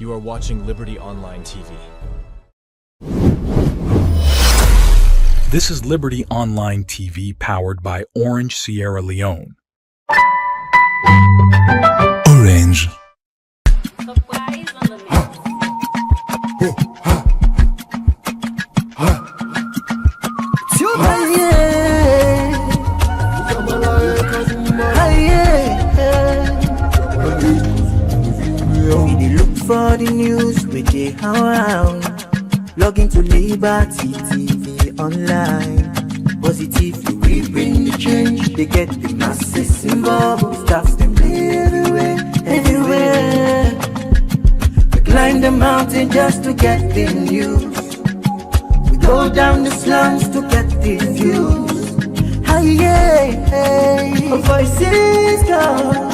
You are watching Liberty Online TV. This is Liberty Online TV powered by Orange Sierra Leone. Orange. For the news we dey around, log into Liberty TV online. Positively we bring the change. They get the masses involved. Staffs them everywhere, everywhere. We climb the mountain just to get the news. We go down the slums to get the views. Hi yeah, voices come.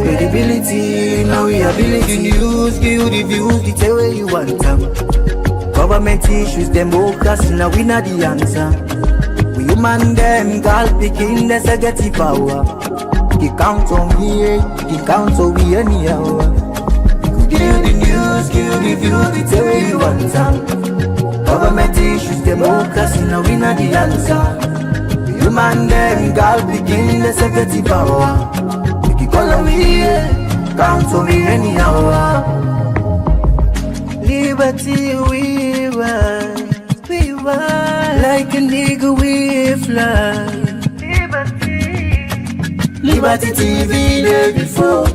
Credibility, now we ability. News, give you the views, the tell where you want them. Government issues, democracy, now we not the answer. We human them, girl picking, let's get the power. You count on me, you count on me anyhow. Give you the news, give you the views, the tell where you want them. Government issues, democracy, now we not the answer. Human them, girl begin the security power. You can call on me, count on me anyhow. Liberty we ride, like a nigga we fly. Liberty TV day before.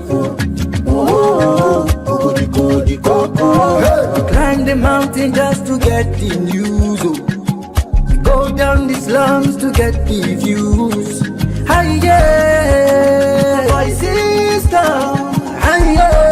We climb the mountain just to get the news. Go down the slums to get the views. Hi yeah, voices down. Hi yeah.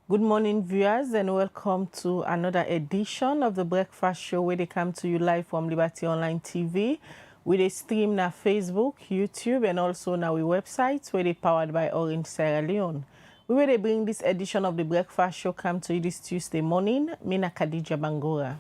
Good morning, viewers, and welcome to another edition of the Breakfast Show, where they come to you live from Liberty Online TV. We they stream na Facebook, YouTube, and also na we websites where they powered by Orange Sierra Leone. We will bring this edition of the Breakfast Show come to you this Tuesday morning. Mina Khadija Bangora.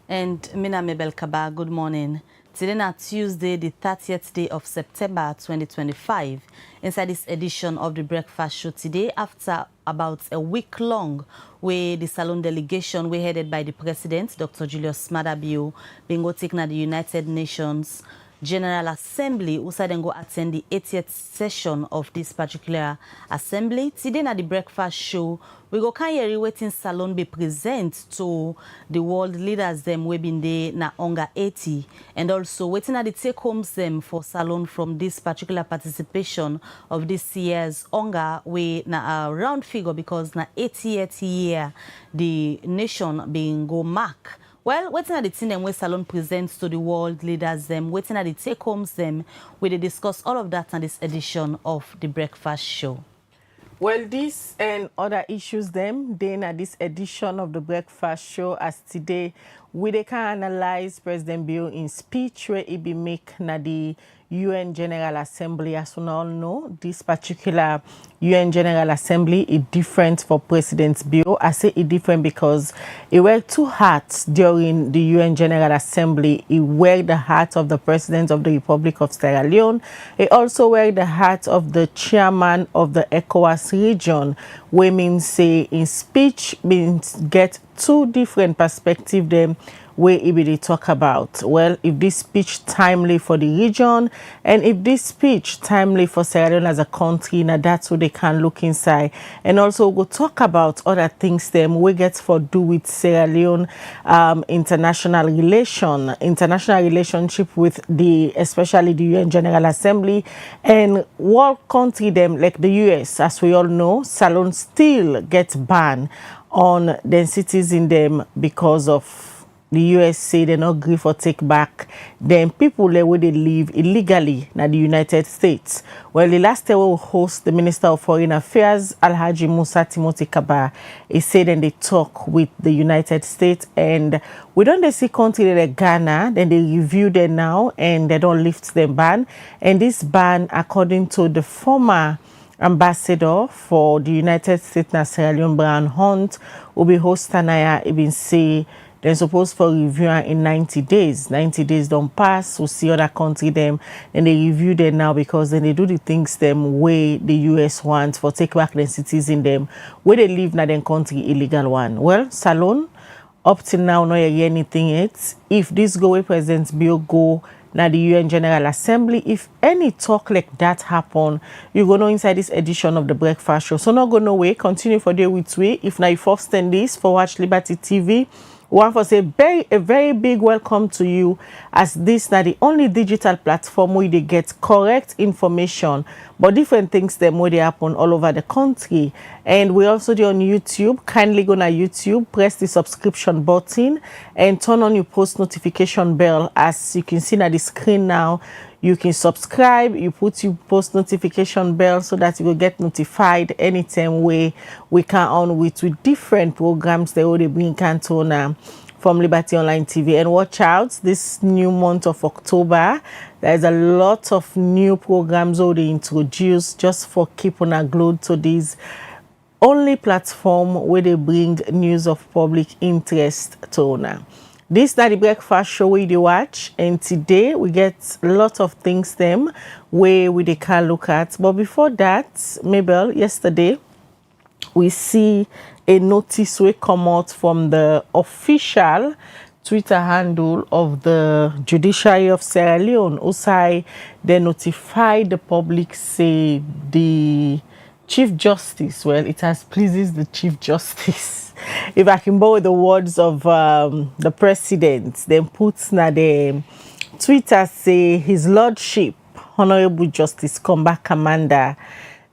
And Mina Mebel Kaba, good morning. Today na Tuesday, the 30th day of September 2025. Inside this edition of the Breakfast Show today, after about a week long, where the Salon delegation, we headed by the President, Dr. Julius Madabio, being go take na the United Nations General Assembly, who said go attend the 80th session of this particular assembly. Today na the Breakfast Show, we go carry waiting Salon be present to the world leaders them we been there na UNGA80, and also waiting at the take homes them for Salon from this particular participation of this year's UNGA, we na a round figure because na 80th year the nation being go mark. Well, waiting at the thing them where Salon presents to the world leaders them, waiting at the take homes them, we they discuss all of that on this edition of the Breakfast Show. Well, this and other issues them, then at this edition of the Breakfast Show, as today, we they can analyze President Bill in speech where he be make na the UN General Assembly. As we all know, this particular UN General Assembly is different for President Bill. I say it different because it wear two hats during the UN General Assembly. It wear the hat of the President of the Republic of Sierra Leone. It also wear the hat of the chairman of the ECOWAS region, where means say in speech means get two different perspectives them where they talk about. Well, if this speech timely for the region and if this speech timely for Sierra Leone as a country, now that's what they can look inside. And also we'll talk about other things them we get for do with Sierra Leone international relationship with especially the UN General Assembly and world country them like the US. As we all know, salon still gets banned on the citizens them because of the US say they not agree for take back them people where they live illegally in the United States. Well, the last year we will host the Minister of Foreign Affairs, Alhaji Musa Timothy Kaba. He said then they talk with the United States and we don't see country like Ghana, then they review them now and they don't lift them ban. And this ban, according to the former ambassador for the United States, Sierra Leone, Brian Hunt, will be hosting Ibn say they're supposed for review in 90 days. 90 days don't pass. We'll see other country them and they review them now because then they do the things them way the US wants for take back the citizens them where they live in them country illegal one. Well, Salon, up till now, no hear anything yet. If this go away President Bill go now the UN General Assembly, if any talk like that happen, you go know inside this edition of the Breakfast Show. So not go no way, continue for day with we. If now you first stand this for Watch Liberty TV, we want to say a very big welcome to you as this now the only digital platform where they get correct information but different things them where they happen all over the country. And we also do on YouTube. Kindly go to YouTube, press the subscription button and turn on your post notification bell. As you can see on the screen now, you can subscribe, you put your post notification bell so that you will get notified anytime we can on with different programs that they bring Cantona from Liberty Online TV. And watch out, this new month of October, there's a lot of new programs already introduced just for keeping glued to this only platform where they bring news of public interest to now. This is the Breakfast Show we do watch, and today we get a lot of things them where we can look at. But before that, Mabel, yesterday we see a notice we come out from the official Twitter handle of the Judiciary of Sierra Leone. Also, they notified the public, say the Chief Justice, well, it has pleases the Chief Justice. If I can borrow the words of the President, then puts na the Twitter say His Lordship, Honorable Justice Combat Commander,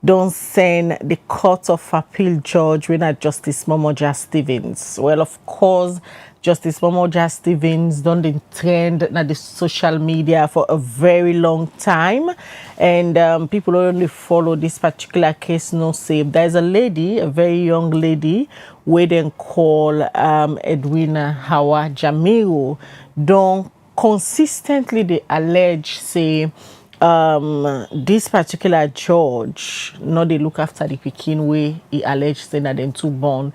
don't send the Court of Appeal judge when at Justice Momoja Stevens. Well, of course, Justice Momoja Stevens don't trend na the social media for a very long time, and people only follow this particular case. No save. There's a lady, a very young lady, we then call Edwina Hawa Jamiru. Don't consistently they allege say this particular judge, not they look after the Pekin way he alleged saying that them two born.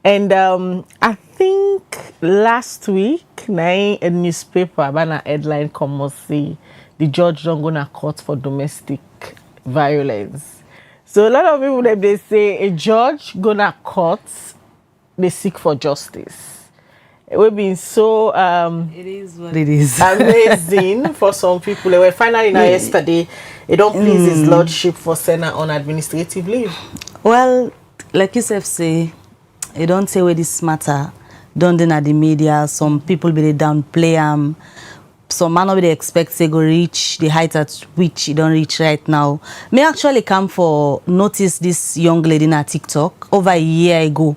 And I think last week, a newspaper about a headline come and say the judge don't go to court for domestic violence. So a lot of people they say a judge go to court, they seek for justice. We've been so it is what it is. Amazing for some people. They were finally now yesterday. It don't please His Lordship for Senate on administrative leave. Well, like you say, you don't say where this matter. Don't deny the media. Some people be they downplay some man be they expect they go reach the height at which you don't reach right now. Me actually come for notice this young lady in TikTok over a year ago.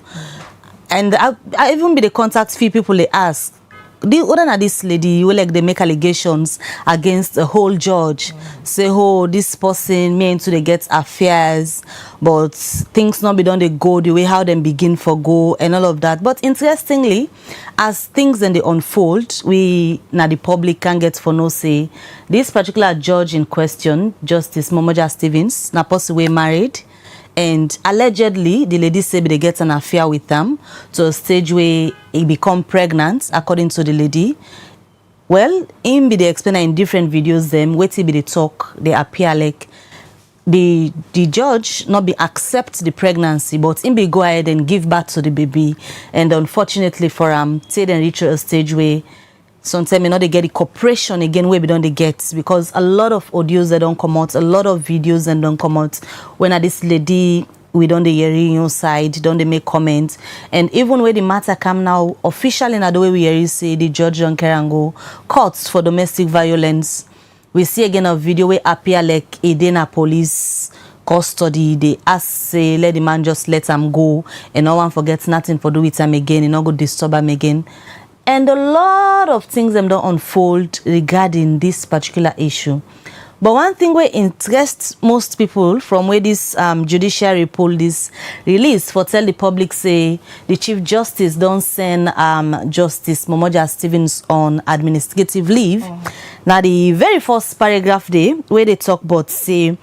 And I even be the contact few people they ask. Other than this lady, you like they make allegations against a whole judge. Say, oh, this person meant to they get affairs, but things not be done, they go the way how them begin for go and all of that. But interestingly, as things then they unfold, we now the public can get for no say. This particular judge in question, Justice Momoja Stevens, now possibly married. And allegedly, the lady said they get an affair with them to a stage where he become pregnant, according to the lady. Well, him be they explain in different videos them, wait till be they talk, they appear like the judge not be accept the pregnancy, but him be go ahead and give birth to the baby. And unfortunately for say then reach a stage where sometimes they get the cooperation again where we don't get, because a lot of audios that don't come out, a lot of videos that don't come out when this lady we don't hear your side, don't they make comments. And even where the matter come now officially in the way we hear say the judge don't care and go courts for domestic violence. We see again a video where appear like a Dana police custody. They ask say let the man just let him go and no one forgets nothing for do with him again and not go disturb him again. And a lot of things them don't unfold regarding this particular issue. But one thing where interests most people from where this judiciary pulled this release for tell the public say the Chief Justice don't send Justice Momoja Stevens on administrative leave. Now the very first paragraph there where they talk about say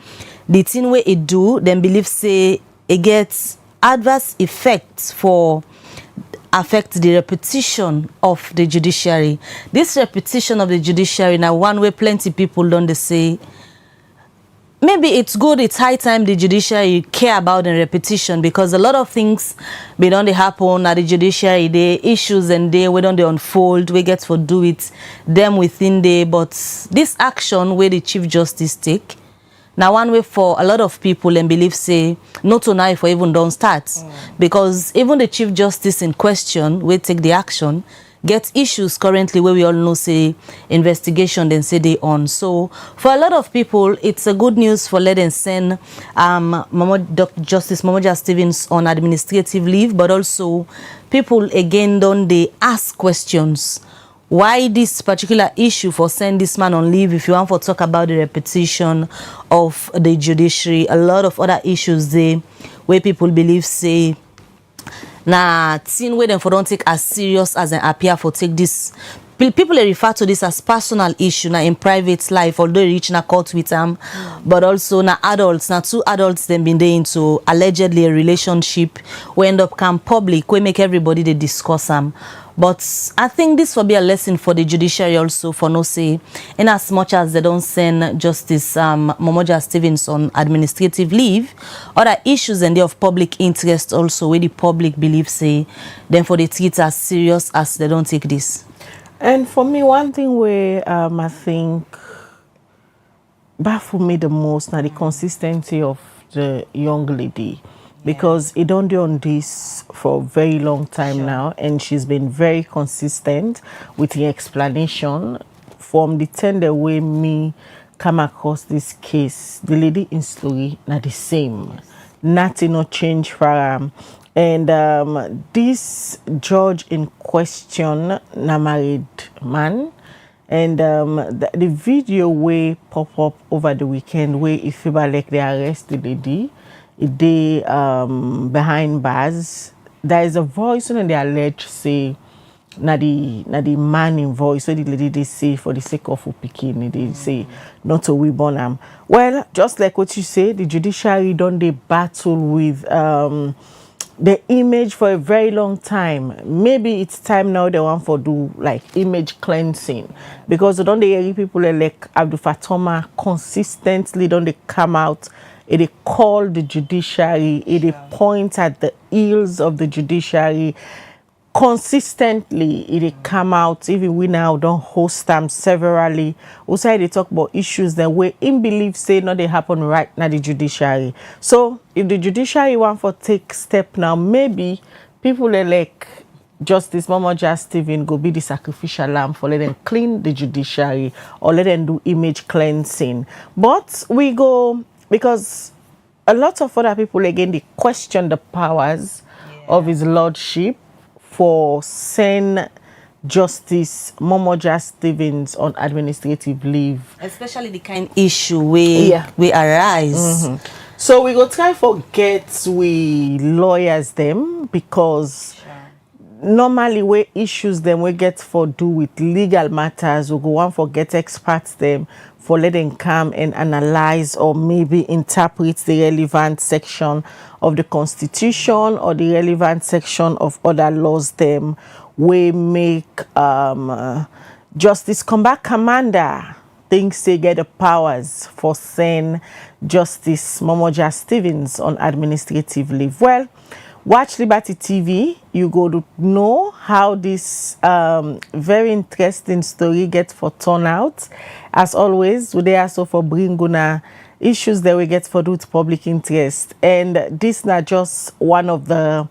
the thing where it do, then believe say it gets adverse effects for affect the reputation of the judiciary. This reputation of the judiciary now one way plenty people don't they say maybe it's good, it's high time the judiciary care about the repetition, because a lot of things they don't happen at the judiciary, the issues and we don't unfold, we get to do it them within there. But this action where the Chief Justice take now one way for a lot of people and believe say not to know if we even don't start, because even the Chief Justice in question will take the action get issues currently where we all know say investigation then say they on. So for a lot of people it's a good news for letting send Justice Momoja Stevens on administrative leave, but also people again don't they ask questions why this particular issue for send this man on leave. If you want to talk about the repetition of the judiciary, a lot of other issues there where people believe say now, thing where them for don't take as serious as an appear for take this. People refer to this as personal issue now in private life, although reaching a court with them, but also now adults, now two adults them been there into allegedly a relationship we end up come public, we make everybody they discuss them. But I think this will be a lesson for the judiciary also for no say, in as much as they don't send Justice Momoja Stevens on administrative leave, other issues and they of public interest also where the public believes say, then for the treat as serious as they don't take this. And for me, one thing where I think baffled me the most now the consistency of the young lady. Because it don't do on this for a very long time now, and she's been very consistent with the explanation from the tender way me come across this case. The lady in story not the same, nothing no change for and this judge in question na married man, and the video way pop up over the weekend where if you like they arrest the lady. They behind bars, there is a voice when they allege say na the man in voice so the lady they say for the sake of picking they say not to we born am. Well, just like what you say, the judiciary don't they battle with the image for a very long time. Maybe it's time now they want for do like image cleansing, because don't they hear people like Abdul Fatoma consistently don't they come out. It call the judiciary, it point at the ills of the judiciary. Consistently, it come out, even we now don't host them severally. Also, they talk about issues that we in belief say no they happen right now the judiciary. So if the judiciary want for take step now, maybe people are like Justice Momoja Stevens go be the sacrificial lamb for let them clean the judiciary or let them do image cleansing. But we go, because a lot of other people again they question the powers of his lordship for send Justice Momoja Stevens on administrative leave, especially the kind issue we arise. So we go try forget we lawyers them, because normally we issues them we get for do with legal matters, we go on for get experts them for let them come and analyze or maybe interpret the relevant section of the Constitution or the relevant section of other laws them we make Justice Combat Commander think say get the powers for send Justice Momoja Stevens on administrative leave? Well, watch Liberty TV, you go to know how this very interesting story gets for turnout. As always, we there also for bring una issues that we get for do with public interest. And this not just one of the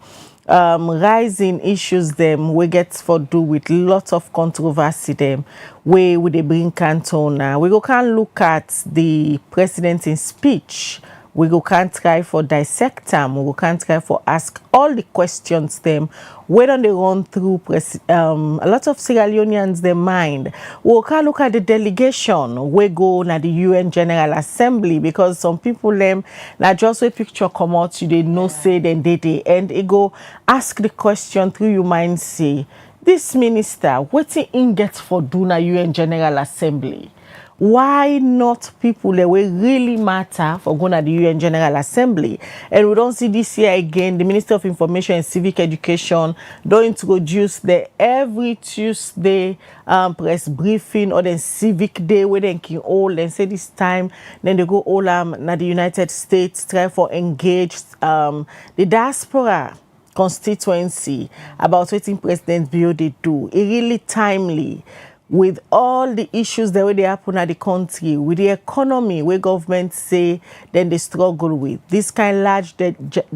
rising issues them we get for do with lots of controversy them where would they bring Cantona. We go can look at the president in speech. We go can't try for dissect them. We go can't try for ask all the questions them. Where don't they run through a lot of Sierra Leoneans their mind. We can look at the delegation. We go na the UN General Assembly because some people them na just a picture come out you they no say then they and it go ask the question through your mind say this minister what in get for do na UN General Assembly. Why not people that will really matter for going to the UN General Assembly? And we don't see this year again, the Minister of Information and Civic Education don't introduce the every Tuesday press briefing or the civic day where they can all and say this time, then they go all na the United States, try for engage the diaspora constituency about what President Bio they do. It really timely. With all the issues that they happen at the country, with the economy where government say then they struggle with. This kind of large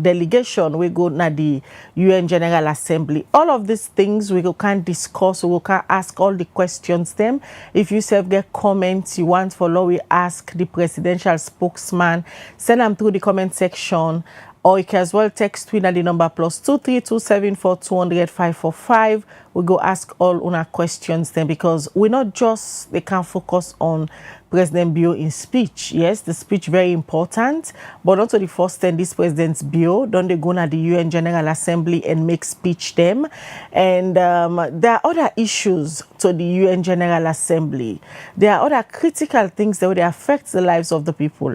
delegation we go to the UN General Assembly. All of these things we can discuss, we can ask all the questions them. If you self get comments you want for law, we ask the presidential spokesman, send them through the comment section. Or you can as well text Twin at the number +23274200545. We go ask all our questions then because we're not just they can focus on President Bio in speech. Yes, the speech very important, but also the first time this President's Bio, don't they go to the UN General Assembly and make speech them? And there are other issues to the UN General Assembly. There are other critical things that would affect the lives of the people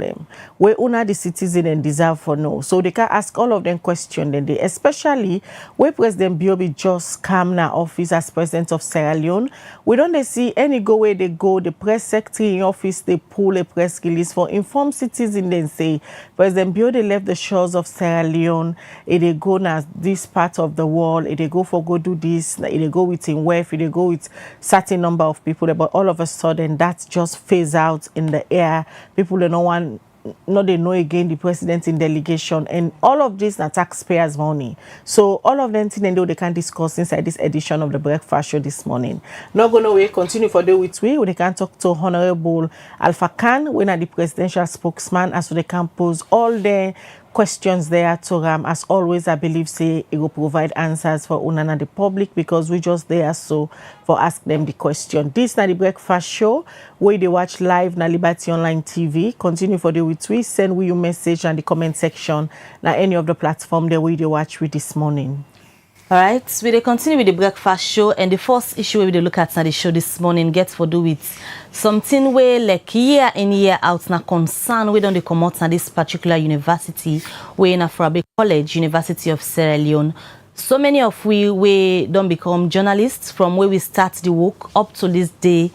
where una the citizen and deserve for no. So they can ask all of them questions then they, especially where President Bio be just come now office as president of Sierra Leone. We don't they see any go where they go, the press secretary in office they pull a press release for informed citizens then say President Bio they left the shores of Sierra Leone, they go now this part of the world, they go for go do this, they go with in wealth, they go with certain number of people, but all of a sudden that just phase out in the air. People don't want no they know again the president in delegation and all of this are taxpayers money. So all of them things they can discuss inside this edition of the breakfast show this morning. Not gonna wait, continue for the with we they can talk to Honorable Alpha Khan when are the presidential spokesman as so they can pose all the questions there to as always I believe say it will provide answers for Unana the public because we just there so for ask them the question. This na the breakfast show where they watch live na Liberty Online TV. Continue for the with we send we your message and the comment section na any of the platform there where they watch with this morning. All right, we will continue with the breakfast show, and the first issue we will look at on the show this morning gets for do with something where like year in year out na concern we don't come out na this particular university where in Fourah Bay College, University of Sierra Leone. So many of we don't become journalists from where we start the work up to this day.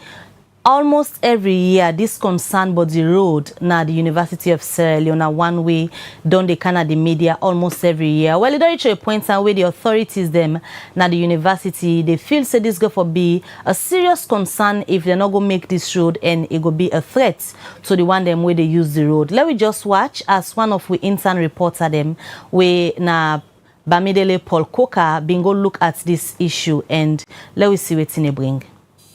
Almost every year, this concern about the road na the University of Sierra Leone one way done the Canada media almost every year. Well, it don't reach a point where the authorities them na the university they feel say this go for be a serious concern if they're not gonna make this road and it go be a threat to the one them where they use the road. Let me just watch as one of we intern reporter them where na Bamidele Paul Coker bingo look at this issue and let we see what it bring.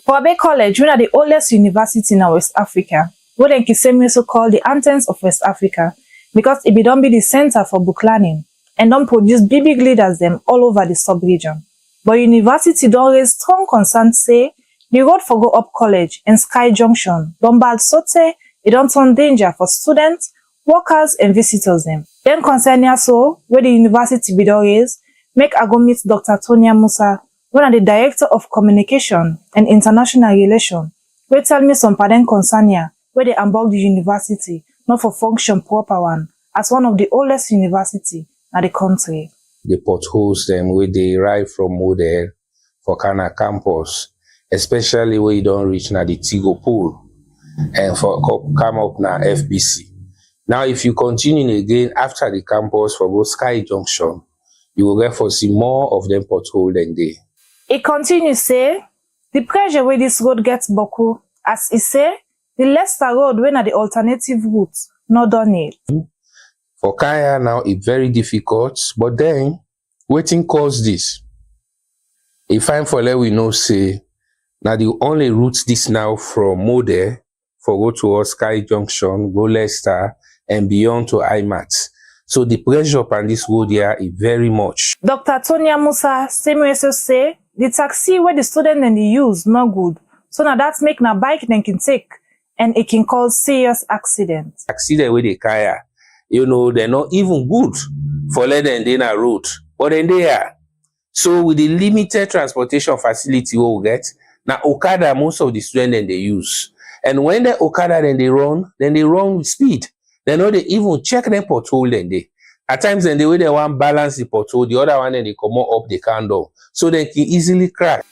Fourah Bay College, one of the oldest universities in West Africa, what then Kisemi also called the anthems of West Africa, because it don't be the center for book learning and don't produce big leaders them all over the sub-region. But university don't raise strong concern say the road for go up college and Sky Junction don't bad sote, it don't turn danger for students, workers and visitors them. Then concerning also where the university be don't raise, make I go meet Dr. Tonya Musa, one of the Director of Communication and International Relations, will tell me some pardon concern here, where they embark the university, not for function proper one, as one of the oldest university in the country. The potholes them where they arrive from model for Kana campus, especially where you don't reach now the Tigo pool. and for come up now FBC. Now, if you continue again after the campus for go Sky Junction, you will therefore see more of them pothole than they. It continues say, the pressure where this road gets boku, as he say, the Leicester Road when are the alternative routes, not done it. For Kaya now, it's very difficult, but then, waiting cause this. A fine for let we know say, now the only routes this now from Mode for go towards Sky Junction, go Leicester, and beyond to IMAX. So the pressure upon this road here is very much. Dr. Tonya Musa, same way say, the taxi where the student and the use not good. So now that's make na bike then can take, and it can cause serious accidents. Accident with the Kaya, you know, they're not even good for let them in a road, but then they are. So with the limited transportation facility we get, now Okada, most of the students then they use. And when the Okada then they run with speed. They know they even check them pothole then they. At times then the way they want balance the pothole, the other one then they come up the candle. So they can easily crash.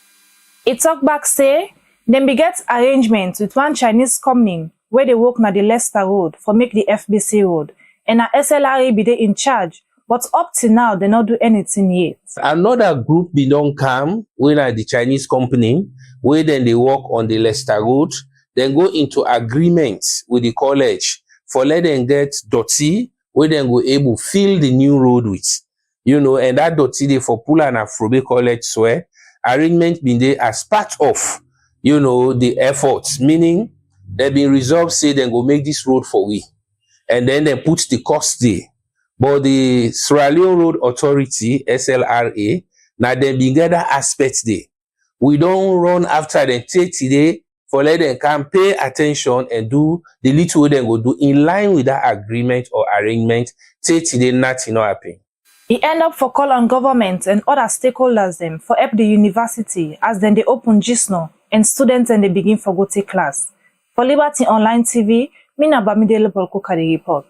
It talk back say, then we get arrangements with one Chinese company where they work na the Leicester Road for make the FBC road. And a SLRA be they in charge. But up to now, they not do anything yet. Another group be don't come, when are the Chinese company, where then they work on the Leicester Road, then go into agreements with the college for let them get dotty, where then go able fill the new road with. You know, and that dotty they for Fourah and Fourah Bay College swear, arrangement been there as part of, you know, the efforts, meaning they been resolved, say then go make this road for we. And then they put the cost there. But the Sierra Leone Road Authority, SLRA, now they been get that aspect there. We don't run after them today for let them come pay attention and do the little way they go do in line with that agreement or arrangement. Today nothing not happen. He end up for call on government and other stakeholders them for help the university as then they open GISNO and students and they begin for go take class. For Liberty Online TV, Mina Bamidele Bolko the report.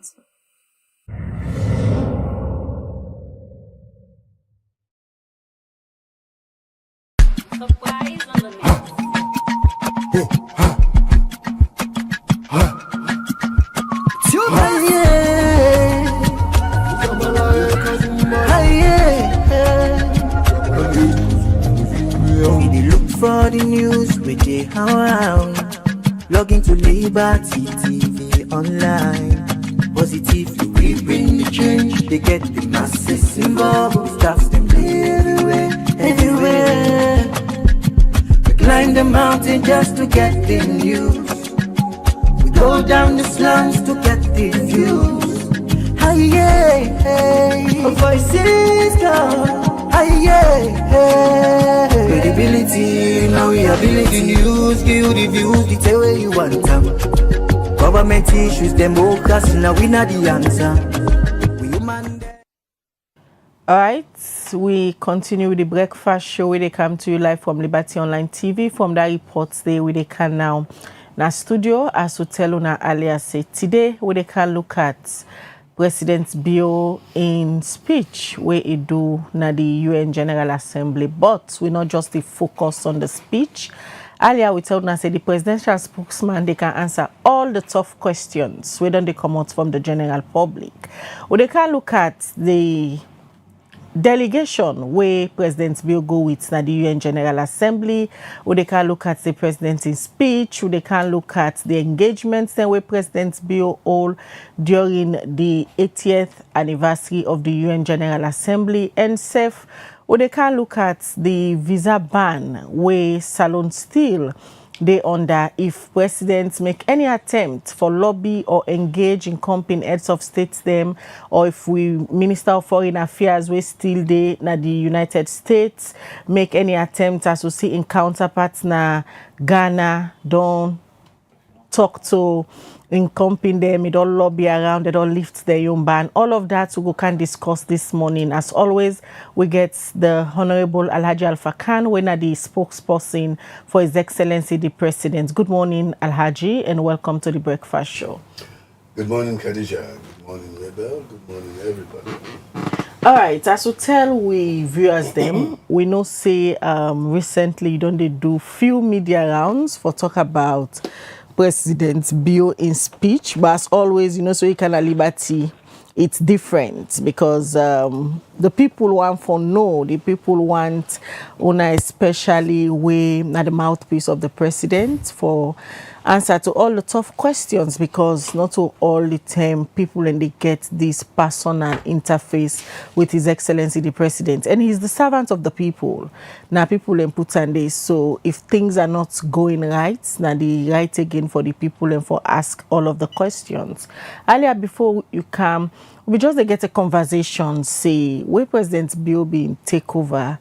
For the news we dey around, log into Liberty TV online. Positively we bring the change. They get the masses involved. Staffs them everywhere. We climb the mountain just to get the news. We go down the slums to get the views. Hi yeah, voices come. Credibility, now we are building news, give you the views, the tell where you want them. Government issues, democracy, now we not the answer. Alright, we continue with the breakfast show where they come to you live from Liberty Online TV. From that reports there where they can now. Na studio, as we tell una earlier say today, where they can look at President Bio in speech where he do na the UN General Assembly, but we not just the focus on the speech. Earlier we told us say the presidential spokesman they can answer all the tough questions where don't they come out from the general public. Well, they can look at the delegation where President Bill go with na the UN General Assembly, where they can look at the president's speech, where they can look at the engagements then where President Bill hold during the 80th anniversary of the UN General Assembly, and safe where they can look at the visa ban where Salon still they under if presidents make any attempt for lobby or engage in company heads of states them, or if we Minister of Foreign Affairs we still they na the United States make any attempt as we see in counterparts na Ghana don't talk to in company them, it all lobby around, it all lift their own ban. All of that we can discuss this morning. As always, we get the Honorable Alhaji Alpha Khan, when are the spokesperson for His Excellency the President. Good morning, Alhaji, and welcome to the breakfast show. Good morning, Khadija. Good morning, Rebel. Good morning, everybody. All right, as we tell we viewers them, we know say recently don't they do few media rounds for talk about President Bio in speech, but as always, so you can liberty. It's different because the people want for no, the people want especially we at the mouthpiece of the president for answer to all the tough questions, because not all the time people and they get this personal interface with His Excellency the President, and he's the servant of the people. Now people and put on this, so if things are not going right, now the right again for the people and for ask all of the questions. Earlier before you come, we just get a conversation, say where President Bio been take over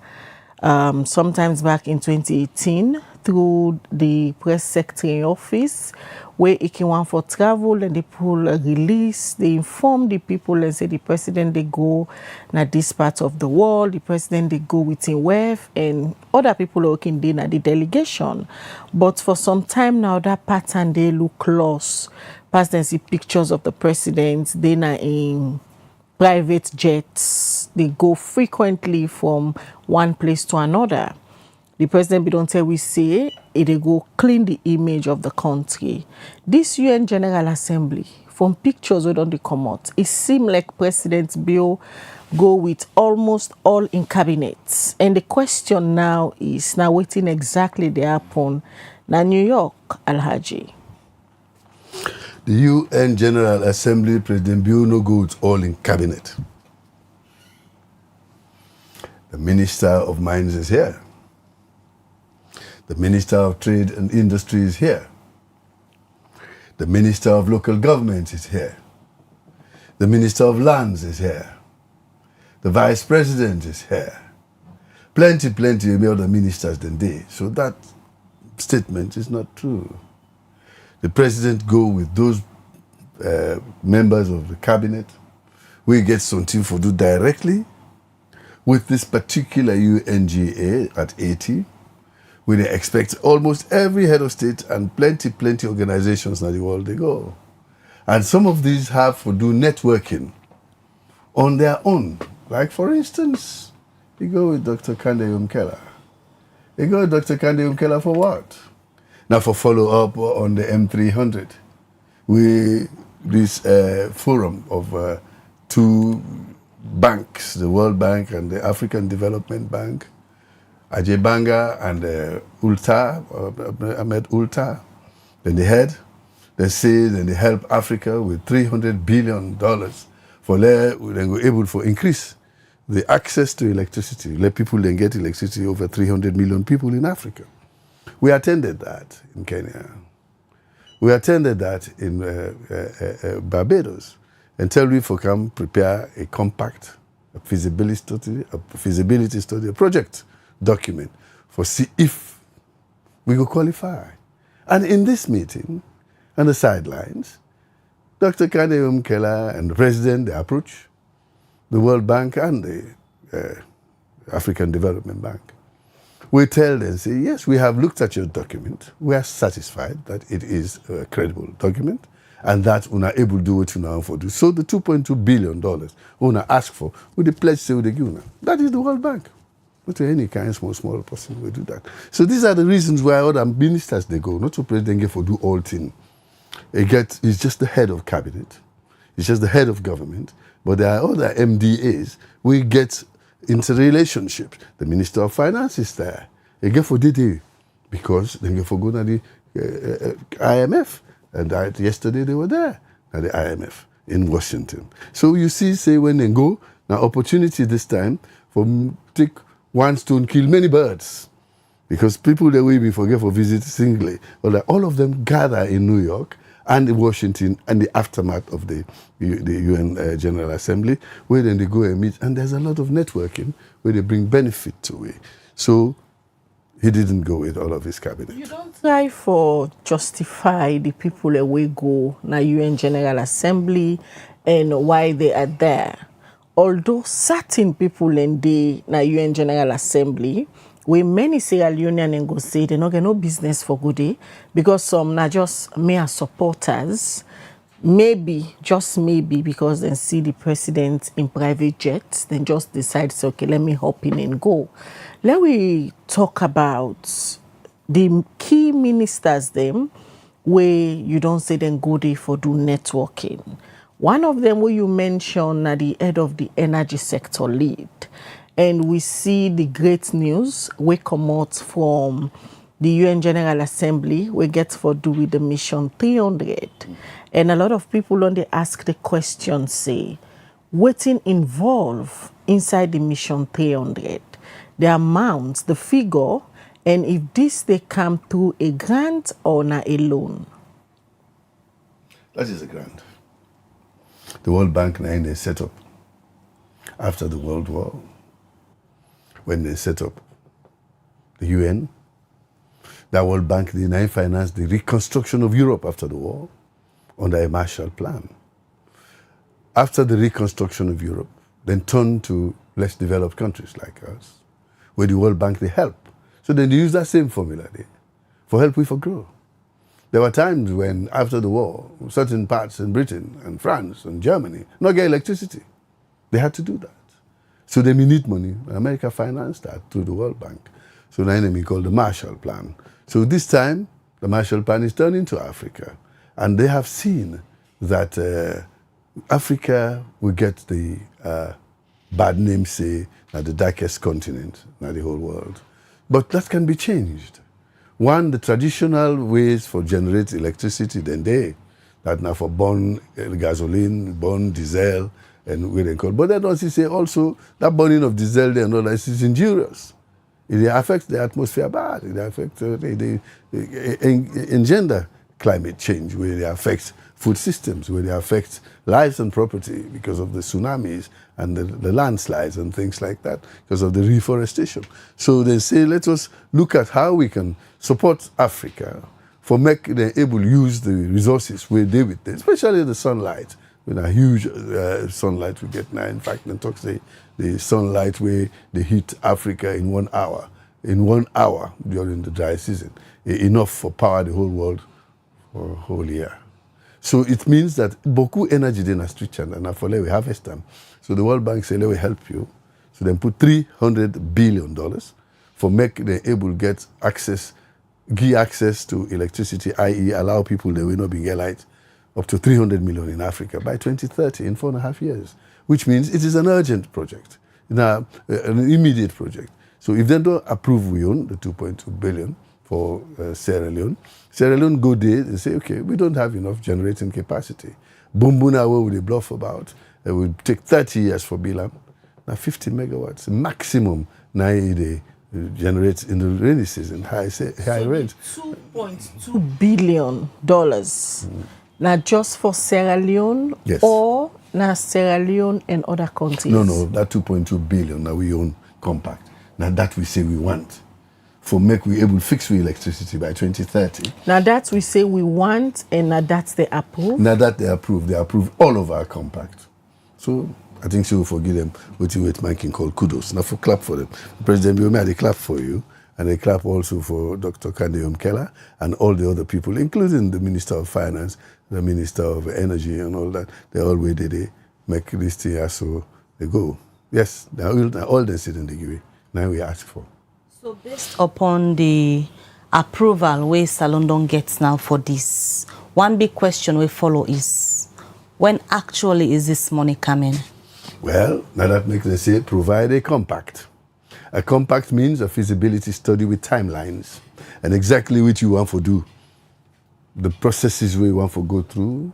sometimes back in 2018 through the press secretary office, where he came on for travel and they pull a release, they inform the people and say the president they go na this part of the world, the president they go within WEF, and other people working there na the delegation. But for some time now, that pattern they look lost. Past and see pictures of the president, they na in private jets, they go frequently from one place to another. The president, don't tell we say, they go clean the image of the country. This UN General Assembly, from pictures we don't come out, it seemed like President Bio go with almost all in cabinets. And the question now is, now waiting exactly they happen na New York, Alhaji. The UN General Assembly, President Bio no go with all in cabinet. The Minister of Mines is here. The Minister of Trade and Industry is here. The Minister of Local Government is here. The Minister of Lands is here. The Vice President is here. Plenty other ministers than they. So that statement is not true. The President go with those members of the cabinet. We get something for do directly with this particular UNGA at 80. We expect almost every head of state and plenty organizations in the world they go. And some of these have to do networking on their own. Like for instance, you go with Dr. Kande Umkela. You go with Dr. Kande Umkela for what? Now for follow-up on the M300. This forum of two banks, the World Bank and the African Development Bank, Ajay Banga and Ahmed Ulta, then they say they help Africa with $300 billion for then go able to increase the access to electricity, let people then get electricity over 300 million people in Africa. We attended that in Kenya. We attended that in Barbados until we come prepare a compact, a feasibility study, a project document for see if we go qualify. And in this meeting, on the sidelines, Dr. Kande Umkela and the President, they approach the World Bank and the African Development Bank. We tell them, say, yes, we have looked at your document. We are satisfied that it is a credible document and that we are able to do what you now for do. So the $2.2 billion we ask for, with the pledge say we give you. That is the World Bank. Not to any kind of small person will do that. So these are the reasons why other ministers they go, not to president get for do all things. It's just the head of cabinet. It's just the head of government. But there are other MDAs. We get interrelationships. The Minister of Finance is there. They get for DD because they get for go to the IMF. And yesterday they were there at the IMF in Washington. So you see, say when they go, now opportunity this time for take one stone, kill many birds. Because people that we forget for visit singly. But all of them gather in New York and in Washington and the aftermath of the UN General Assembly, where then they go and meet. And there's a lot of networking where they bring benefit to it. So he didn't go with all of his cabinet. You don't try for justify the people away go na UN General Assembly and why they are there. Although certain people in the na UN General Assembly, where many Sierra Leoneans go say they no get no business for good day because some na just mere supporters, maybe just maybe because they see the president in private jets, then just decide say okay, let me hop in and go. Let we talk about the key ministers them where you don't say then go there for do networking. One of them where you mentioned at the head of the energy sector lead. And we see the great news we come out from the UN General Assembly, we get for do with the mission 300. And a lot of people when they ask the question say, what's involved inside the mission 300? The amount, the figure, and if this they come through a grant or not a loan? That is a grant. The World Bank now they set up after the World War. When they set up the UN, the World Bank they now financed the reconstruction of Europe after the war under a Marshall Plan. After the reconstruction of Europe, then turned to less developed countries like us, where the World Bank they help. So then they use that same formula there. For help we for grow. There were times when, after the war, certain parts in Britain and France and Germany not get electricity. They had to do that. So they need money. America financed that through the World Bank. So now they called the Marshall Plan. So this time, the Marshall Plan is turned into Africa. And they have seen that Africa will get the bad name, say, at the darkest continent, not the whole world. But that can be changed. One, the traditional ways for generate electricity, then that now for burn gasoline, burn diesel, and we then call. But then also say also that burning of diesel there and all that is injurious. It affects the atmosphere bad. It affects engender climate change, where it affects food systems, where it affects lives and property because of the tsunamis and the landslides and things like that, because of the reforestation. So they say, let us look at how we can support Africa for make them able to use the resources we deal with, especially the sunlight. With a huge sunlight we get now. In fact, they talk say the sunlight where they hit Africa in 1 hour. In 1 hour during the dry season, enough for power the whole world for a whole year. So it means that beaucoup energy in a street and for we harvest them. So the World Bank say, let me help you. So then put $300 billion for make them able to get access, give access to electricity, i.e. allow people that will not be get light, up to 300 million in Africa by 2030, in 4.5 years, which means it is an urgent project, an immediate project. So if they don't approve we own the 2.2 billion for Sierra Leone go there and say, okay, we don't have enough generating capacity. Bumbuna, what would they bluff about? It will take 30 years for Bilam. Now 50 megawatts, maximum, now they generate in the rainy season, high rate. $2.2 billion. Now just for Sierra Leone, yes, or now Sierra Leone and other countries? No, that 2.2 billion now we own compact. Now that we say we want for make we able to fix we electricity by 2030. Now that we say we want, and now that they approve? Now that they approve all of our compact. So I think she will forgive them what Mike can call kudos. Now for clap for them. President Biome, they clap for you. And they clap also for Dr. Kandiyom Keller and all the other people, including the Minister of Finance, the Minister of Energy and all that. They all waited, they make this thing so they go. Yes, all they sit in the give. Now we ask for. So based upon the approval where Salondon gets now for this, one big question we follow is, when actually is this money coming? Well, now that makes them say, provide a compact. A compact means a feasibility study with timelines and exactly what you want to do, the processes we want to go through,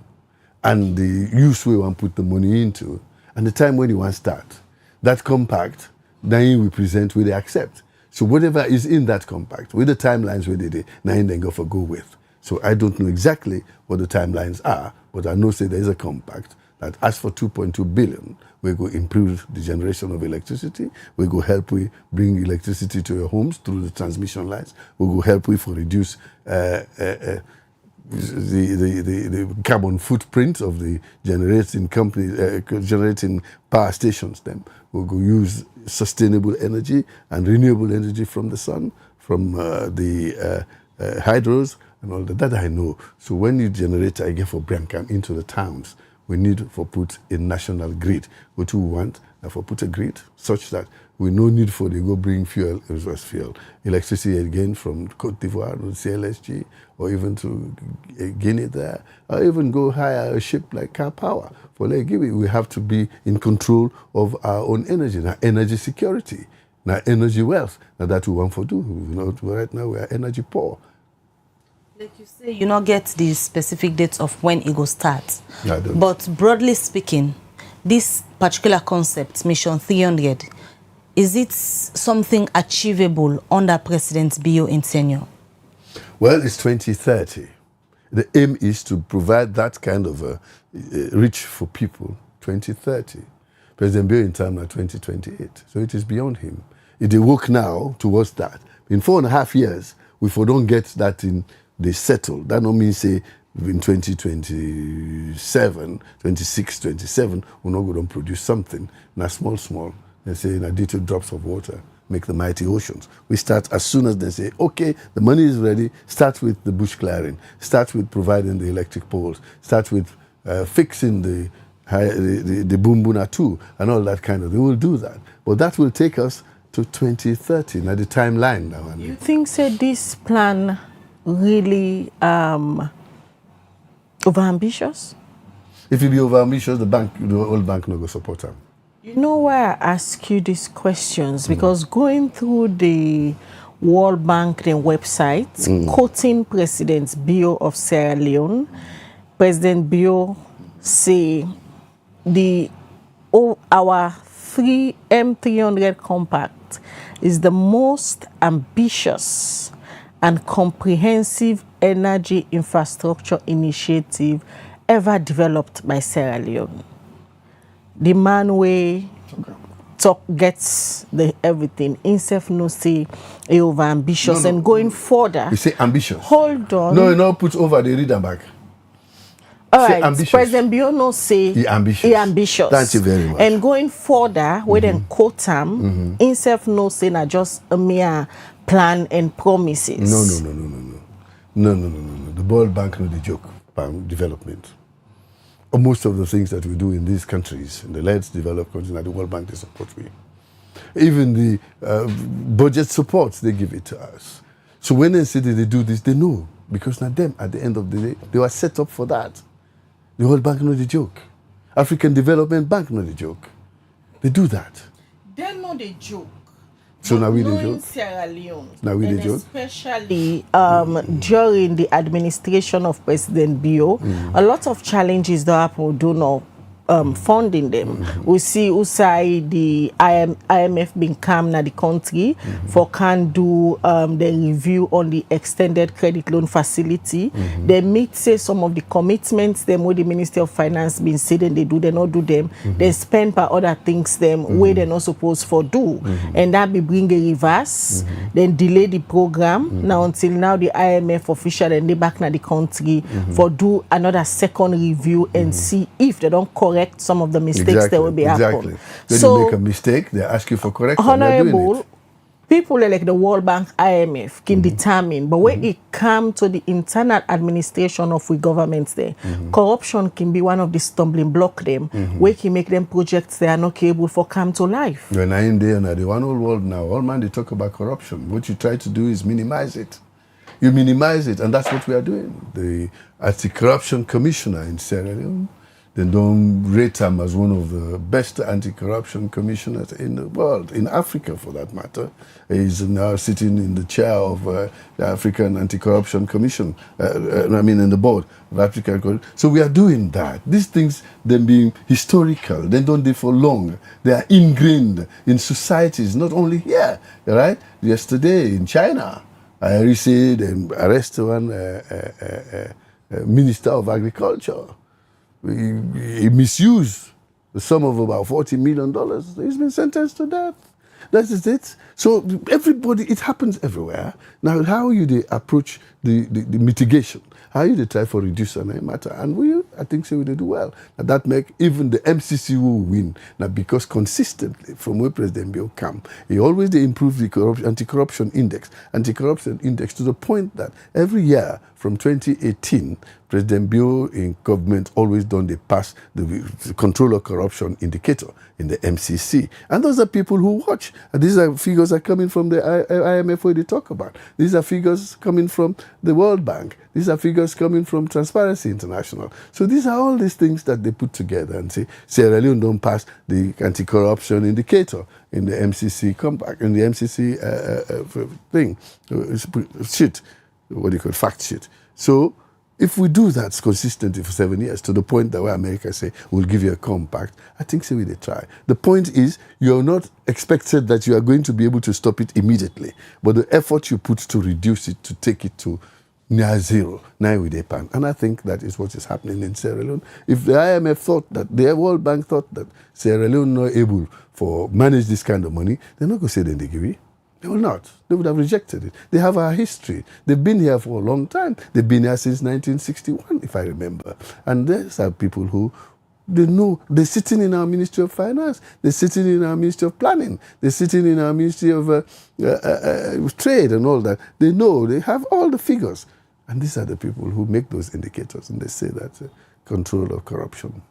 and the use we want to put the money into, and the time when you want to start. That compact, then we present, we they accept. So whatever is in that compact, with the timelines we did, now then go with. So I don't know exactly what the timelines are, but I know say there is a compact that as for 2.2 billion, we go improve the generation of electricity. We go help we bring electricity to your homes through the transmission lines. We go help we for reduce the carbon footprint of the generating company, generating power stations. Then we go use sustainable energy and renewable energy from the sun, from the hydros and all that. That I know. So when you generate, I get for Brancam into the towns, we need for put a national grid. What we want for put a grid such that we no need for they go bring fuel, resource fuel, electricity again from Cote d'Ivoire to CLSG, or even to Guinea there, or even go hire a ship like Car Power. For like we have to be in control of our own energy, now energy security, now energy wealth. Now that we want to do. You know, right now we are energy poor. Like you say, you not get the specific dates of when it will start. No, I don't. But broadly speaking, this particular concept, Mission 300, is it something achievable under President Bio in tenure? Well, it's 2030. The aim is to provide that kind of reach for people, 2030. President Bio in time now 2028. So it is beyond him. If they work now towards that, in 4.5 years, if we don't get that in, they settle. That don't mean say in 2027, 26, 27, we're not going to produce something. Now small. They say in little drops of water make the mighty oceans. We start as soon as they say, okay, the money is ready, start with the bush clearing, start with providing the electric poles, start with fixing the Bumbuna too, and all that kind of, they will do that. But that will take us to 2030, now the timeline now. You think, say, this plan really over-ambitious? If it be over-ambitious, the old bank no go support them. You know why I ask you these questions? Because going through the World Bank website, quoting President Bio of Sierra Leone, President Bio say our M300 compact is the most ambitious and comprehensive energy infrastructure initiative ever developed by Sierra Leone. The man way talk gets the everything. Himself no say over ambitious and going further. You say ambitious. Hold on. No, put over the reader back. All say right. ambitious. President Bio no say he ambitious. He ambitious. Thank you very much. And going further, we then quote him. Himself no say na just a mere plan and promises. No. The World Bank no the joke. Development. Most of the things that we do in these countries, in the less developed countries, the World Bank, they support me. Even the budget support, they give it to us. So when they say that they do this, they know. Because now them, at the end of the day, they were set up for that. The World Bank, not the joke. African Development Bank, not the joke. They do that. They're not the joke. So now we the joke? Sierra Leone, now we the joke? Especially during the administration of President Bio, a lot of challenges that happen do not funding them. We see Usai the IMF being come na the country for can do the review on the extended credit loan facility. They meet say some of the commitments them with the Ministry of Finance been said and they do, they not do them. They spend by other things them where they're not supposed for do. And that be bring a reverse, then delay the program. Now until now the IMF official and they back na the country for do another second review and see if they don't correct some of the mistakes that will be happen. When so, you make a mistake, they ask you for correction. Honorable, people like the World Bank, IMF can determine, but when it comes to the internal administration of we governments there, corruption can be one of the stumbling block them, where can make them projects they are not capable for come to life. When I'm in there now, the one whole world now, all man they talk about corruption. What you try to do is minimize it. You minimize it, and that's what we are doing. The Anti-Corruption Commissioner in Sierra Leone, they don't rate him as one of the best anti-corruption commissioners in the world, in Africa for that matter. He's now sitting in the chair of the African Anti-Corruption Commission, in the board of African. So we are doing that. These things, them being historical, they don't do for long. They are ingrained in societies, not only here, right? Yesterday in China, I received and arrested one Minister of Agriculture. He misused the sum of about $40 million. He's been sentenced to death. That is it. So everybody, it happens everywhere. Now, how you they approach the mitigation? How you they try for reduce any matter? And I think so they do well. And that make even the MCC will win. Now, because consistently, from where President Bill come, he always they improve the anti-corruption index to the point that every year from 2018, President Bill in government always done they pass the control of corruption indicator in the MCC. And those are people who watch. And these are figures that are coming from the IMF where they talk about. These are figures coming from the World Bank. These are figures coming from Transparency International. So these are all these things that they put together and say, Sierra Leone don't pass the anti-corruption indicator in the MCC compact, in the MCC thing, sheet, what do you call fact sheet. So if we do that consistently for 7 years, to the point that where America say, we'll give you a compact, I think so we they try. The point is, you're not expected that you are going to be able to stop it immediately, but the effort you put to reduce it, to take it to near zero, now with a pan. And I think that is what is happening in Sierra Leone. If the IMF thought that, the World Bank thought that Sierra Leone not able to manage this kind of money, they're not going to say that they give it. They will not. They would have rejected it. They have our history. They've been here for a long time. They've been here since 1961, if I remember. And there's are people who, they know, they're sitting in our Ministry of Finance, they're sitting in our Ministry of Planning, they're sitting in our Ministry of Trade and all that. They know, they have all the figures. And these are the people who make those indicators, and they say that control of corruption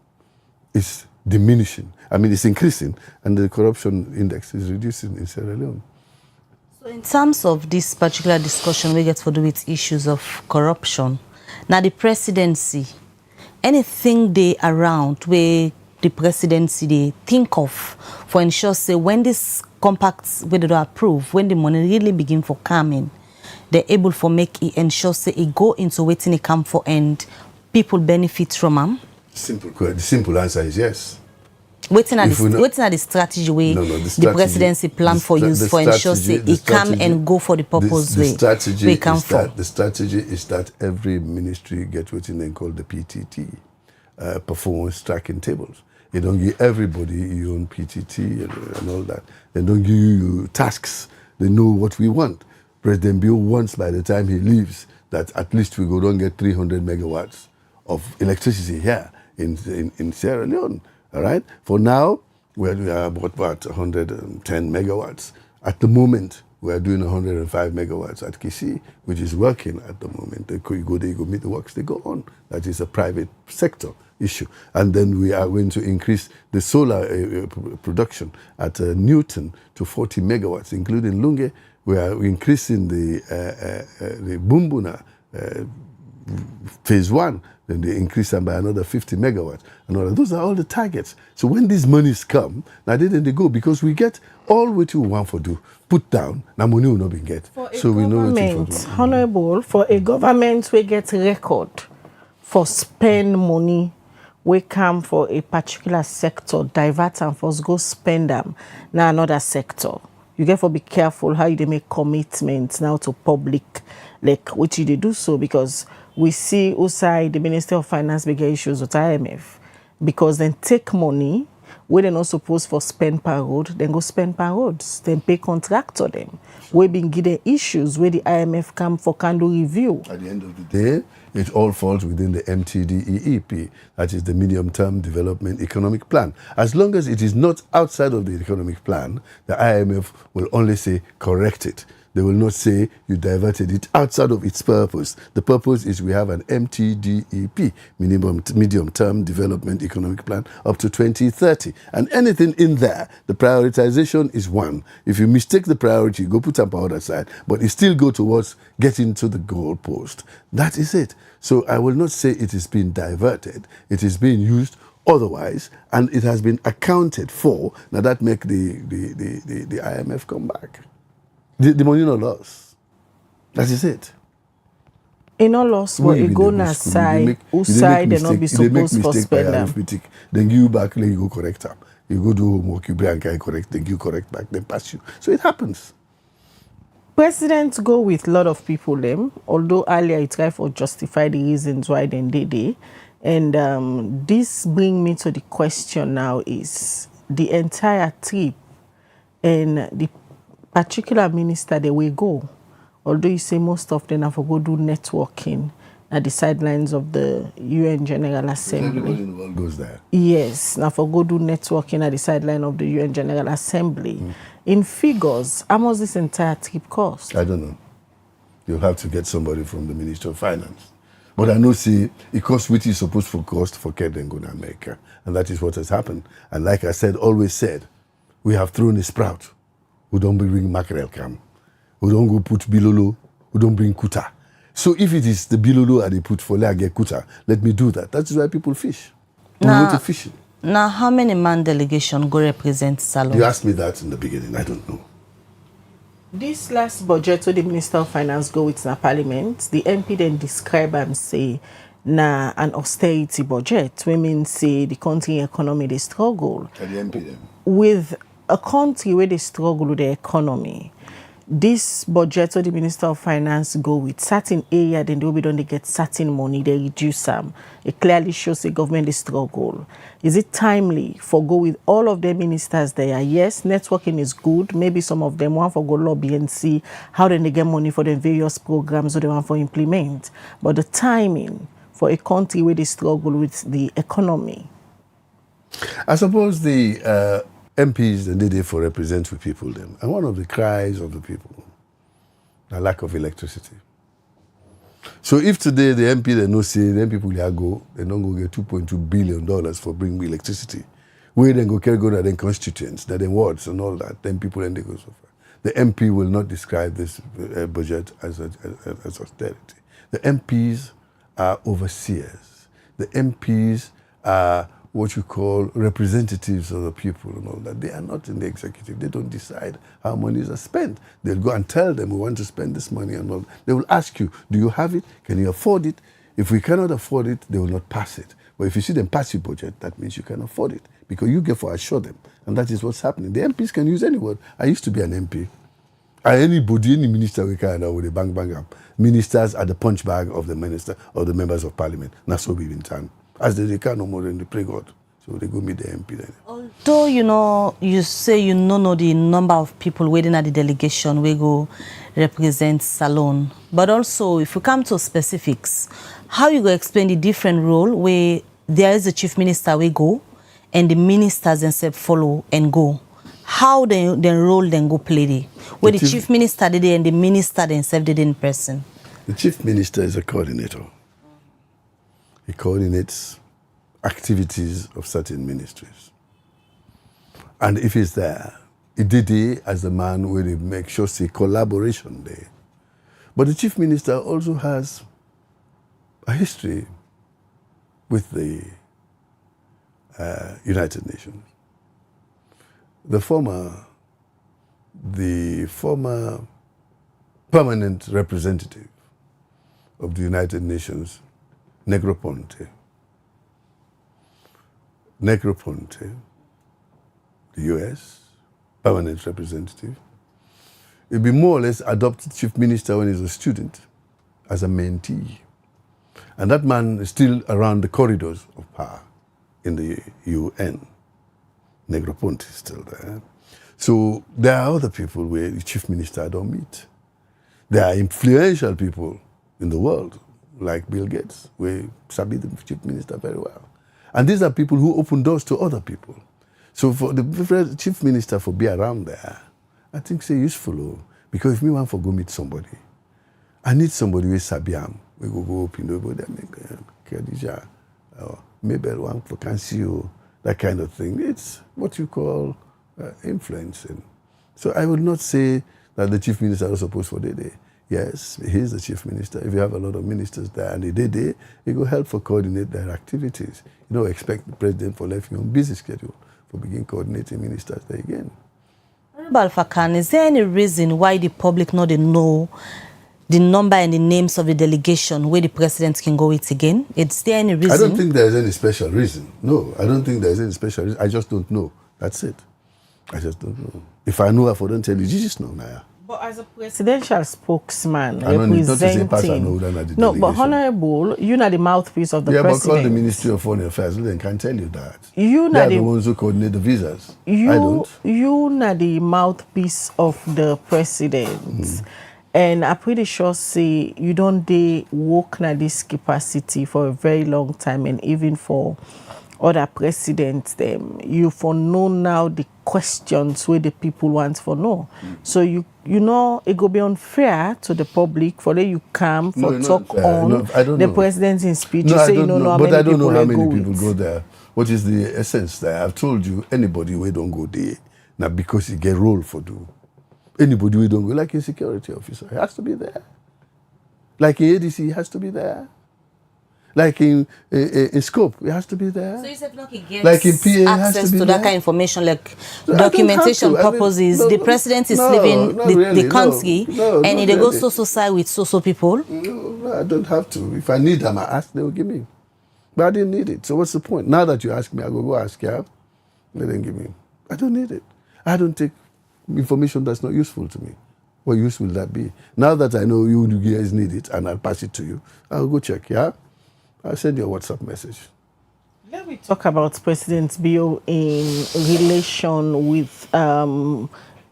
is diminishing. I mean, it's increasing, and the corruption index is reducing in Sierra Leone. So in terms of this particular discussion, we get to do with issues of corruption. Now, the presidency, anything they around where the presidency they think of for ensure, say, when this compacts where they don't approve, when the money really begin for coming, they're able for make it ensure, say, it go into waiting it come for and people benefit from them? The simple answer is yes. Waiting at the strategy way the presidency plan for use for ensure say it come and go for the purpose way. The strategy is that every ministry get what they call the PTT, performance tracking tables. They don't give everybody your own PTT and all that. They don't give you tasks. They know what we want. President Bill wants by the time he leaves that at least we go down get 300 megawatts of electricity here in Sierra Leone. All right. For now, we are about 110 megawatts. At the moment, we are doing 105 megawatts at Kisi, which is working at the moment. They go there, you go meet the works, they go on. That is a private sector issue. And then we are going to increase the solar production at Newton to 40 megawatts, including Lunge. We are increasing the Bumbuna phase 1. Then they increase them by another 50 megawatts. And all that. Those are all the targets. So when these monies come, now then they go, because we get all what you want for do, put down, now money will not be get. So we know what you do. Honorable, for a government we get record for spend money, we come for a particular sector, divert and first go spend them now another sector. You get to be careful how you make commitments now to public, like what you do so, because we see outside the Ministry of Finance big issues with IMF, because then take money where they're not supposed for spend per road, then go spend per roads, then pay contractor them. We've been getting issues where the IMF come for candle review. At the end of the day, it all falls within the MTDEEP, that is the Medium-Term Development Economic Plan. As long as it is not outside of the economic plan, the IMF will only say correct it. They will not say you diverted it outside of its purpose. The purpose is we have an MTDEP, Medium-Term Development Economic Plan, up to 2030. And anything in there, the prioritization is one. If you mistake the priority, go put up on the other side, but it still go towards getting to the goal post. That is it. So I will not say it is being diverted. It is being used otherwise, and it has been accounted for. Now that make the IMF come back. The money no loss. That is it. In no loss, what you go na side, outside, they not be supposed to spend them. Then you back, then you go correct them. You go do homework, you bring and correct, then you correct back, then pass you. So it happens. Presidents go with a lot of people them, although earlier he tried to justify the reasons why they did it. And this brings me to the question now is the entire trip and the particular minister they will go, although you say most of them have to go do networking, at the sidelines of the UN General Assembly. Everybody in the world goes there. Yes, now for go do networking at the sideline of the UN General Assembly. In figures, how much this entire trip cost? I don't know. You'll have to get somebody from the Ministry of Finance. But I know, see, it costs what is supposed to cost for Ked and go to America. And that is what has happened. And like I said, always said, we have thrown a sprout. We don't bring mackerel cam. We don't go put bilolo. We don't bring kuta. So if it is the bilolo and they put for get kuta, let me do that. That is why people fish. We go to fishing. Now, how many man delegation go represent Salon? You asked me that in the beginning. I don't know. This last budget, so the Minister of Finance go with the Parliament, the MP then describe and say, na an austerity budget. Women say the country economy they struggle. And the MP then? With a country where they struggle with the economy, this budget, so the Minister of Finance go with certain area, then they don't get certain money, they reduce them. It clearly shows the government they struggle. Is it timely for go with all of the ministers there? Yes, networking is good. Maybe some of them want for go lobby and see how then they get money for the various programs that they want for implement. But the timing for a country where they struggle with the economy. I suppose the MPs and they for represent with people them. And one of the cries of the people, the lack of electricity. So if today the MP they no say, then people they go, they don't go get $2.2 billion for bring electricity. Where then go carry go to then constituents, that then wards and all that, then people then they go so far. The MP will not describe this budget as austerity. The MPs are overseers. The MPs are what you call representatives of the people and all that. They are not in the executive. They don't decide how monies are spent. They'll go and tell them, we want to spend this money and all. They will ask you, do you have it? Can you afford it? If we cannot afford it, they will not pass it. But if you see them pass your budget, that means you can afford it because you get to assure them. And that is what's happening. The MPs can use any word. I used to be an MP. Anybody, any minister we can with a bang up. Ministers are the punch bag of the minister or the members of parliament. That's what we've been done. As they can't no more than they pray God. So they go meet the MP then. Although, you know, you say you don't know the number of people waiting at the delegation we go represent Salon. But also, if we come to specifics, how you go explain the different role where there is a chief minister we go and the ministers themselves follow and go? How the role then go play there? Where the chief minister did it and the minister themselves did it in person? The chief minister is a coordinator. He coordinates activities of certain ministries. And if he's there, he did it as a man where he make sure see collaboration there. But the chief minister also has a history with the United Nations. The former permanent representative of the United Nations, Negroponte, the US, permanent representative, he'll be more or less adopted chief minister when he's a student, as a mentee. And that man is still around the corridors of power in the UN. Negroponte is still there. So there are other people where the chief minister don't meet. There are influential people in the world, like Bill Gates, where Sabi the chief minister very well. And these are people who open doors to other people. So for the chief minister for be around there, I think it's useful. Because if me want to go meet somebody, I need somebody with Sabiam. We go open the door, Khadija, maybe one for can see you, that kind of thing. It's what you call influencing. So I would not say that the chief minister is supposed for the day. Yes, he's the chief minister. If you have a lot of ministers there and they it will help for coordinate their activities. You don't expect the president for left on busy schedule for begin coordinating ministers there again. Honorable Fakan, is there any reason why the public not know the number and the names of the delegation where the president can go with again? Is there any reason? I don't think there's any special reason. No, I don't think there's any special reason. I just don't know. That's it. I just don't know. If I know, I don't tell you. You just know, Naya. But as a presidential spokesman representing... No, but Honorable, you know the mouthpiece of the president. Yeah, but call the Ministry of Foreign Affairs. They can tell you that. You they are the ones who coordinate the visas. I don't. You know the mouthpiece of the president. And I'm pretty sure, say, you don't work in this capacity for a very long time, and even for other presidents, them you for know now the questions where the people want for know. So you know it go be unfair to the public for you come for talk on the president in speech. No, you say you don't know how but many I don't know how many go people go there. What is the essence there? I've told you, anybody we don't go there now because he get role for do. Anybody we don't go, like a security officer, he has to be there. Like in ADC, he has to be there. Like in scope, it has to be there. So you said Lucky gets like in PA, access to that kind of information, like documentation purposes. The president is leaving the country, and they go so side with so people. No, I don't have to. If I need them, I ask, they will give me. But I didn't need it. So what's the point? Now that you ask me, I go ask you. They didn't give me. I don't need it. I don't take information that's not useful to me. What use will that be? Now that I know you guys need it and I'll pass it to you, I'll go check, yeah? I'll send you a WhatsApp message. Let me talk about President Bio in relation with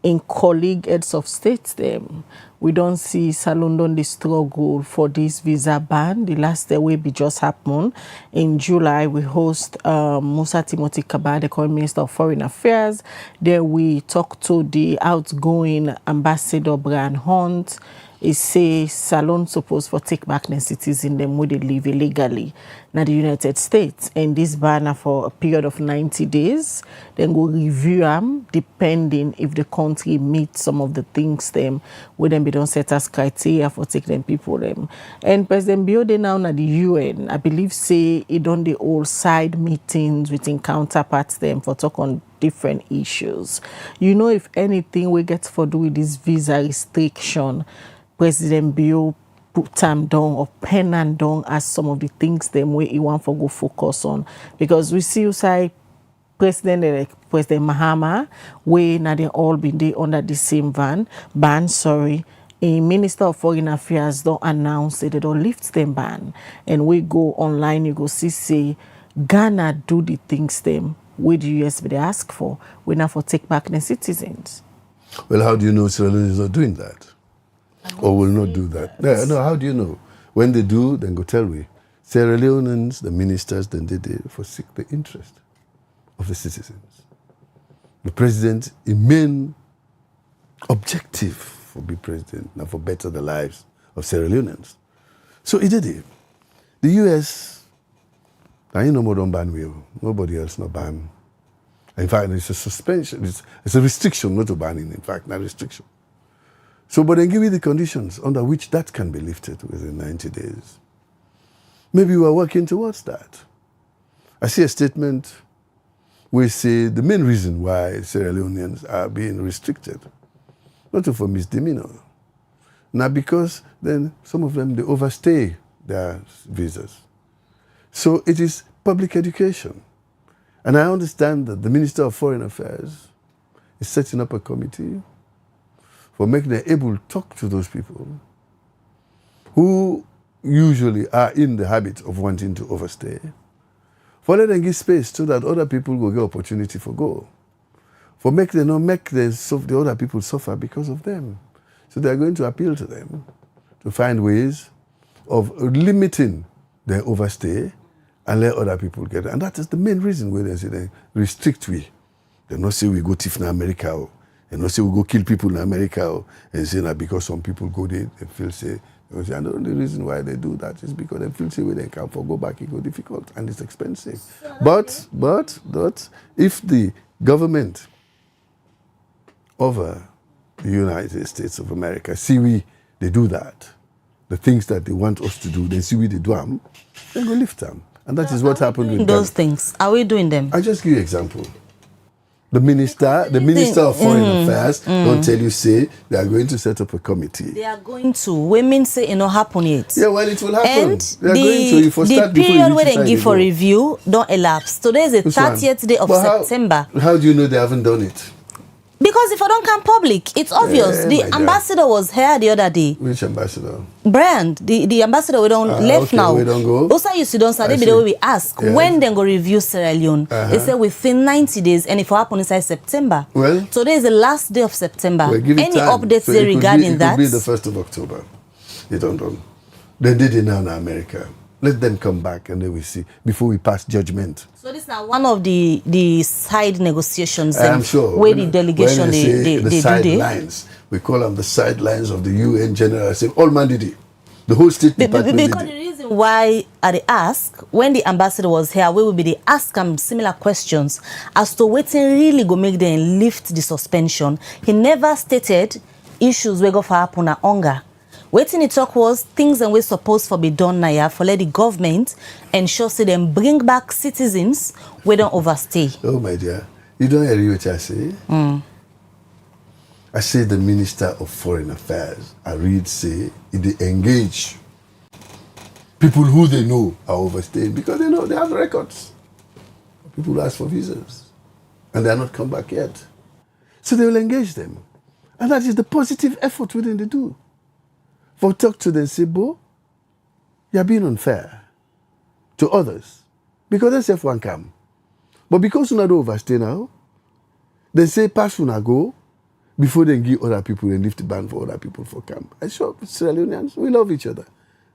in colleague heads of state. Them we don't see London the struggle for this visa ban. The last day will be just happened in July. We host Musa Timothy Kaba, the current Minister of Foreign Affairs. There we talk to the outgoing Ambassador Brian Hunt. He say Salon supposed for take back the citizen them where they live illegally in the United States, and this ban for a period of 90 days. Then go review them depending if the country meets some of the things them where them be don't set as criteria for take them people them. And President Bio they now at the UN, I believe say he done the all side meetings with counterparts them for talk on different issues. You know, if anything we get for do with this visa restriction, President Bio put time down or pen and down as some of the things them way he want for go focus on. Because we see you say President Mahama, where now they all been there under the same ban, a Minister of Foreign Affairs don't announce that they don't lift them ban. And we go online, you go say Ghana do the things them where the US they ask for. We now for take back the citizens. Well, how do you know Sierra Leone is not doing that? Or will not do that? Yeah, no, how do you know? When they do, then go tell me. Sierra Leoneans, the ministers, then they forsake the interest of the citizens. The president, a main objective for being president, now for better the lives of Sierra Leoneans. So he did it. The US, I ain't no more don't ban we. Nobody else no ban. In fact, it's a suspension. It's a restriction, not a banning. In fact, not restriction. So, but then give you the conditions under which that can be lifted within 90 days. Maybe we are working towards that. I see a statement where say the main reason why Sierra Leoneans are being restricted, not for misdemeanor, now because then some of them, they overstay their visas. So it is public education. And I understand that the Minister of Foreign Affairs is setting up a committee for making them able to talk to those people who usually are in the habit of wanting to overstay, for let them give space so that other people will get opportunity for go, for make them not make the other people suffer because of them. So they are going to appeal to them to find ways of limiting their overstay and let other people get it. And that is the main reason why they say they restrict we. They not say we go thief in America, and not say we go kill people in America, and say that because some people go there, they feel say, and the only reason why they do that is because they feel say when they come for go back, it go difficult and it's expensive. But if the government over the United States of America see they do that, the things that they want us to do, they see they do them, then go lift them. And that is what happened with those things. Are we doing them? I just give you an example. The Minister of Foreign Affairs don't tell you, say, they are going to set up a committee. They are going to. Women say it not happen yet. Yeah, well, it will happen. And they are going to. If the period where they give for review don't elapse. Today is the 30th day of September. How do you know they haven't done it? Because if I don't come public, it's obvious. The ambassador was here the other day. Which ambassador? Brand, the ambassador we don't left okay, now. We don't go. Also, you see, don't say the way we ask when they go review Sierra Leone. They say within 90 days, and if it happen inside September. Well, today is the last day of September. Well, any updates so regarding that? It could be the 1st of October. You don't know. They did it now in America. Let them come back and then we see before we pass judgment. So this is now one of the side negotiations. I'm sure. Where the delegation they do sidelines. We call them the sidelines of the UN General Assembly. All man did it. The whole State Department because the reason why I ask when the ambassador was here, we will be the ask him similar questions as to what really go make them lift the suspension. He never stated issues we go for happen at UNGA. Waiting the talk was things and we supposed for be done now for let the government ensure say them bring back citizens we don't overstay. Oh my dear, you don't hear what I say? I say the Minister of Foreign Affairs, I read say they engage people who they know are overstaying because they know they have records. People ask for visas and they are not come back yet. So they will engage them. And that is the positive effort within they do. For talk to them, say, Bo, you are being unfair to others. Because they say if one come. But because you don't overstay now, they say pass una go before they give other people and lift the ban for other people for camp. I sure Sierra Leoneans, we love each other.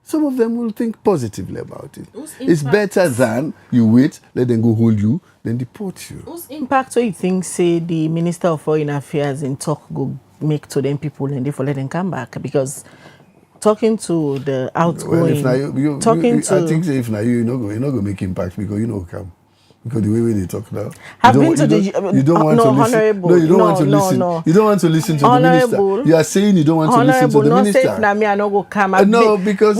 Some of them will think positively about it. It's better than you wait, let them go hold you, then deport you. Whose impact do you think, say, the Minister of Foreign Affairs in talk go make to them people and therefore let them come back? Because talking to the outgoing, I think if now you're not going to make impact because you know come. Because the way they talk now, have been to the you don't want to listen. Honorable. No, you don't want to listen. No. You don't want to listen to the minister. You are saying you don't want to listen to the minister. Honorable, not safe. I no go come. No, because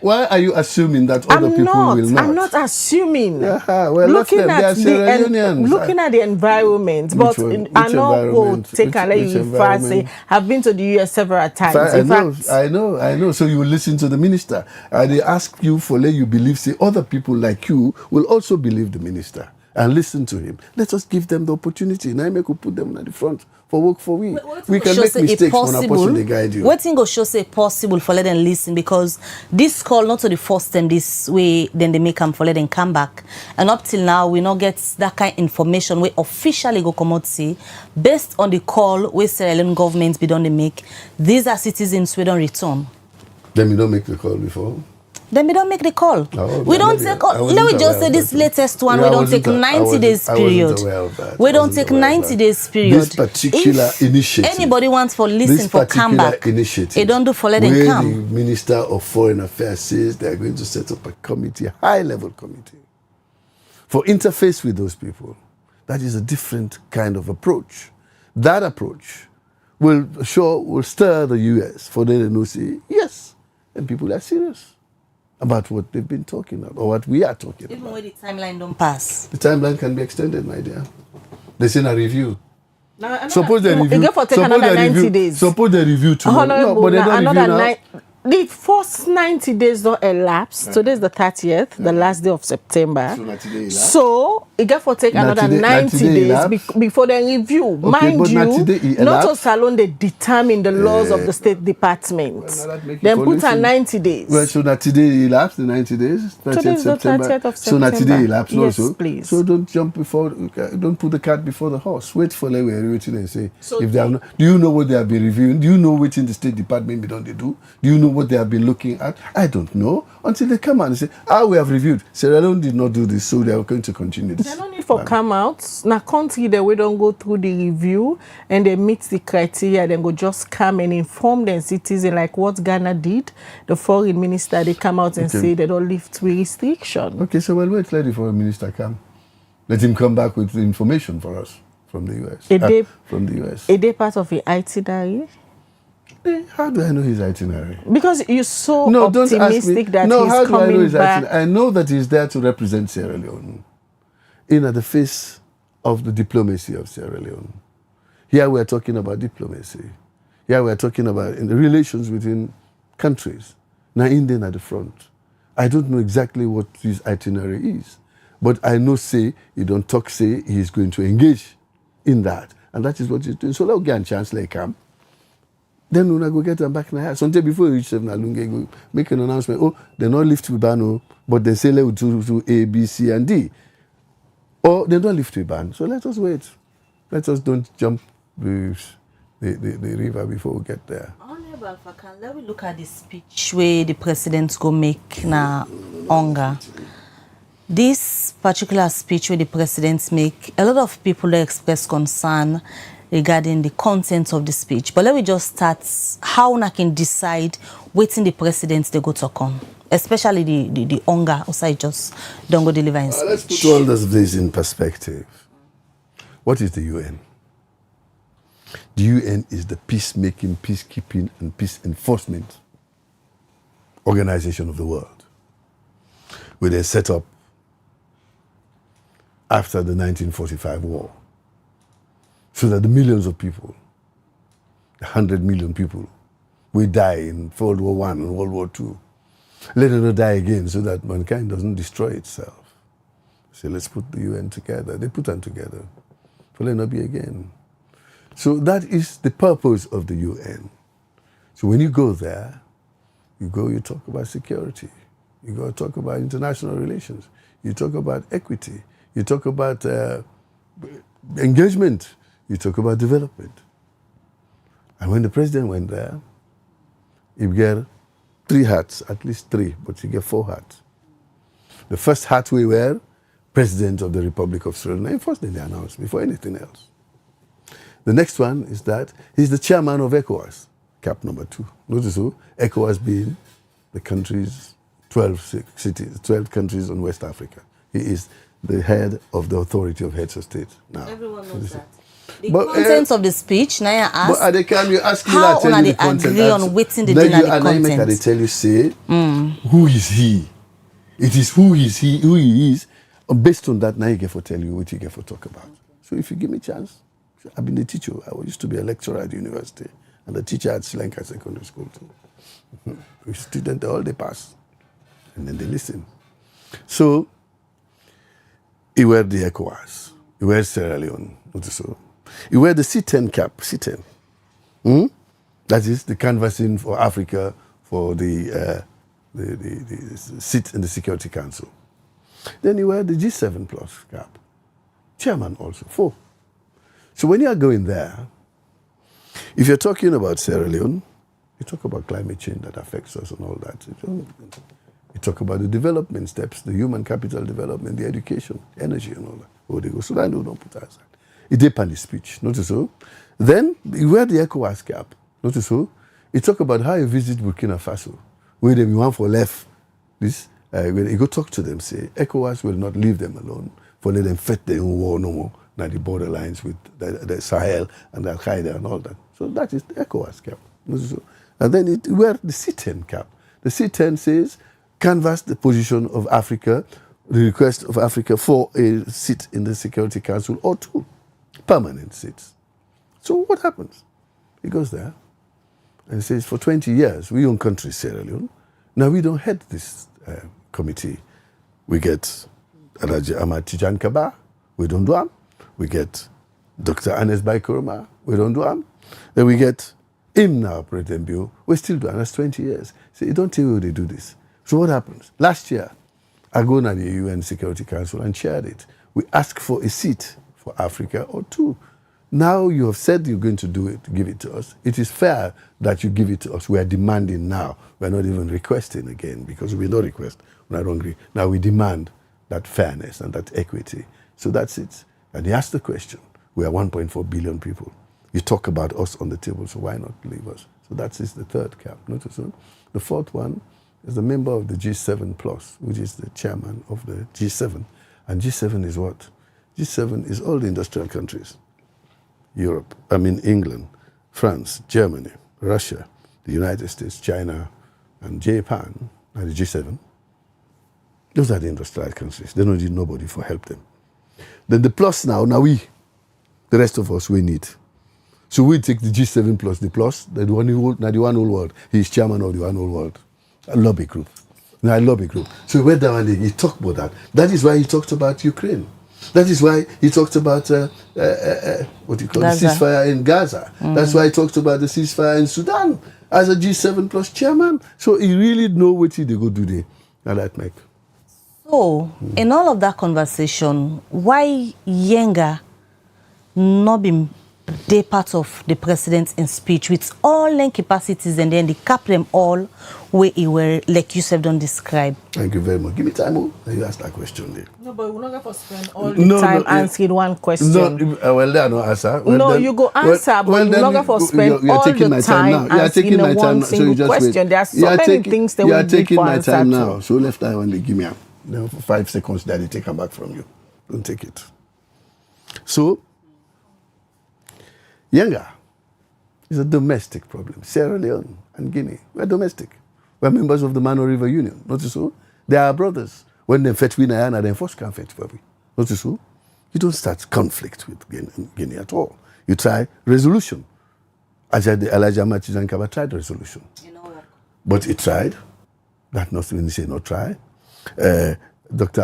why are you assuming that other people will not? I'm not assuming. Well, looking at the environment, but I know go take and let you first say I've been to the US several times. I know. So you will listen to the minister. They ask you for let you believe. Say other people like you will also believe the minister. And listen to him. Let us give them the opportunity. Now we could put them at the front for work for we. We can make mistakes when a person they guide you. What thing go show say possible for let them listen because this call not to the first time this way then they make them for let them come back. And up till now we not get that kind of information we officially go come out say based on the call where Sierra Leone government be done they make. These are citizens we don't return. Then we don't make the call before. Then we don't make the call. We don't take. Let me just say this latest one. We don't take 90 days period. We don't take 90 days period. This particular initiative. Anybody wants for listen for come back. They don't do for let them come. The Minister of Foreign Affairs says they are going to set up a committee, a high-level committee, for interface with those people. That is a different kind of approach. That approach will stir the US for them to know, say yes, and people are serious about what they've been talking about, or what we are talking about. Even when the timeline don't pass. The timeline can be extended, my dear. They say a review. Suppose they review. Suppose they review tomorrow. No, but they don't review now. The first 90 days don't elapse. Today is the 30th, the last day of September. So, it got to take another 90 days before they review. Okay, mind you, not us alone, they determine the laws of the State Department. Then put a 90 days. Well, so that today elapse, the 90 days? Today is the 30th of September. So that today elapse also? Yes, please. So don't don't put the cart before the horse. Wait for them waiting and say, so if they have do you know what they have been reviewing? Do you know what in the State Department they do? Do you know what they have been looking at? I don't know until they come out and say, we have reviewed. Sierra Leone did not do this, so they are going to continue this. There's no need for come out. Now, country that we don't go through the review and they meet the criteria, then go just come and inform them citizens like what Ghana did. The foreign minister, they come out and say they don't lift with restriction. Okay, so we'll wait, let the foreign minister come. Let him come back with the information for us from the US. From the US. A day part of the itinerary. How do I know his itinerary? Because you're so optimistic that he's coming back. I know that he's there to represent Sierra Leone in the face of the diplomacy of Sierra Leone. Here we're talking about diplomacy. Here we're talking about in the relations between countries. Now Indian at the front. I don't know exactly what his itinerary is, but I know say he don't talk say he's going to engage in that. And that is what he's doing. So let's get a chance like come. Then we'll go get them back in the house. Until before you reach 7 Alunga, go make an announcement. Oh, they're not lift to ban, but they say let's do A, B, C, and D. Or they don't lift to ban. So let us wait. Let us don't jump the river before we get there. Honorable Fakan, let me look at the speech where the president go make na UNGA. This particular speech where the president make, a lot of people express concern regarding the content of the speech. But let me just start how one can decide waiting the president they go talk on, especially the UNGA, also just don't go deliver in speech. Let's put all this in perspective. What is the UN? The UN is the peacemaking, peacekeeping, and peace enforcement organization of the world, where they set up after the 1945 war, so that the millions of people, 100 million people, will die in World War I and World War II. Let it not die again so that mankind doesn't destroy itself. So let's put the UN together. They put them together. So let it not be again. So that is the purpose of the UN. So when you go there, you talk about security. You go talk about international relations. You talk about equity. You talk about engagement. You talk about development. And when the president went there, he got 3 hats, at least 3, but he got 4 hats. The first hat we wear, President of the Republic of Sierra Leone, first thing they announced, before anything else. The next one is that he's the chairman of ECOWAS, cap number 2. Notice who? ECOWAS being the countries, 12 cities, 12 countries in West Africa. He is the head of the authority of heads of state now. Everyone knows that. The contents of the speech, Naya asked, but at the time you ask me, how I tell you the they agree on waiting the dinner, the content. I tell you, say, who is he? It is who he is. Based on that, now you get to tell you what you get to talk about. So if you give me a chance, I've been a teacher. I used to be a lecturer at the university and a teacher at Sri Lanka Secondary School too. Students, all they pass and then they listen. So, he wear the ECOWAS. He wear Sierra Leone. Notice so. He wear the C10 cap, C10. That is the canvassing for Africa for the seat in the Security Council. Then he wear the G7 plus cap. Chairman also, 4. So when you are going there, if you're talking about Sierra Leone, you talk about climate change that affects us and all that. You talk about the development steps, the human capital development, the education, energy and all that. Oh, they go, so I don't put that aside. It depends on the speech, notice so. Then you wear the ECOWAS cap, notice so. You talk about how you visit Burkina Faso, where they want for left this. When you go talk to them, say, ECOWAS will not leave them alone for let them fight their own war no more, now the borderlines with the Sahel and Al-Qaeda and all that. So that is the ECOWAS cap. So, and then it wear the C10 cap. The C10 says, canvass the position of Africa, the request of Africa for a seat in the Security Council or 2 permanent seats. So what happens? He goes there and says, for 20 years, we own country, Sierra Leone. Now we don't head this committee. We get Alaji Ahmad Tijan Kaba, we don't do him. We get Dr. Anes Baikoroma, we don't do him. Then we get him now, President Bio, we still do, and that's 20 years. So you don't tell me how they do this. So what happens? Last year, I go to the UN Security Council and chaired it. We asked for a seat for Africa or 2. Now you have said you're going to do it, give it to us. It is fair that you give it to us. We are demanding now. We're not even requesting again because we don't request. We're not hungry. Now we demand that fairness and that equity. So that's it. And he asked the question. We are 1.4 billion people. You talk about us on the table, so why not leave us? So that is the 3rd cap. Notice one. The 4th one is a member of the G7 Plus, which is the chairman of the G7. And G7 is what? G7 is all the industrial countries. England, France, Germany, Russia, the United States, China, and Japan, and the G7. Those are the industrial countries. They don't need nobody for help them. Then the plus now we, the rest of us, we need. So we take the G7 plus, the one whole world. He's chairman of the one whole world. A lobby group. So he went down and he talked about that. That is why he talked about Ukraine. That is why he talked about what you call the ceasefire in Gaza. That's why he talked about the ceasefire in Sudan as a G7 plus chairman. So he really know what they go do there. Now that make. So, in all of that conversation, why UNGA not been they part of the president's speech with all their capacities and then they cap them all where he were, like you said, don't describe? Thank you very much. Give me time, you ask that question there. No, but we're not going to spend all the time answering one question. No, well, there no answer. Well, no, then, you go answer, but we're not going to spend all the time answering one single question. There are so many things that we need to answer. You are taking my time now, so left eye only give me up. For 5 seconds, that they take them back from you. Don't take it. So, UNGA is a domestic problem. Sierra Leone and Guinea, we're domestic. We're members of the Mano River Union, not so? They are brothers. When they fetch Winayana, then first can fetch Bobby. Not so? You don't start conflict with Guinea at all. You try resolution. Elijah Matizan Kaba tried resolution. But he tried. That not when you say not try. Dr.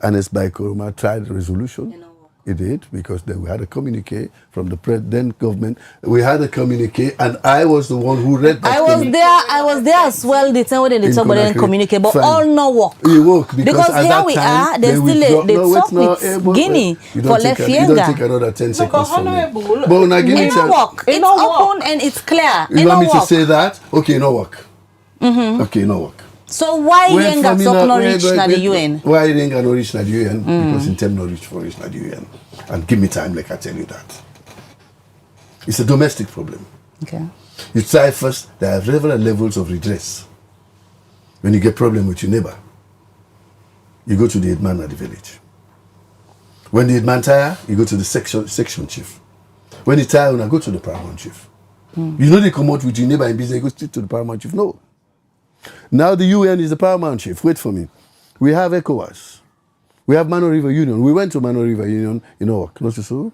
Anes Baikoroma tried resolution. He did, because then we had a communique from the then government. We had a communique, and I was the one who read that. I was there as well. The time when they talk about the communique, but fine. All no work. It worked because here we are. There's still they talk with Guinea for left UNGA. You don't take another 10 seconds from me. But now give me it work. It's open and it's clear. You want me to say that? Okay, no work. Okay, no work. So why UNGA not reach na the UN? Why UNGA not reach na the UN? Because in terms not reach for reach na the UN. And give me time, like I tell you that. It's a domestic problem. Okay. You try first, there are several levels of redress. When you get problem with your neighbor, you go to the headman at the village. When the headman tire, you go to the section chief. When he tire, you go to the paramount chief. You know they come out with your neighbor in business, you go straight to the paramount chief. No. Now the UN is the paramount chief. Wait for me. We have ECOWAS. We have Mano River Union. We went to Mano River Union in Oak. Not so?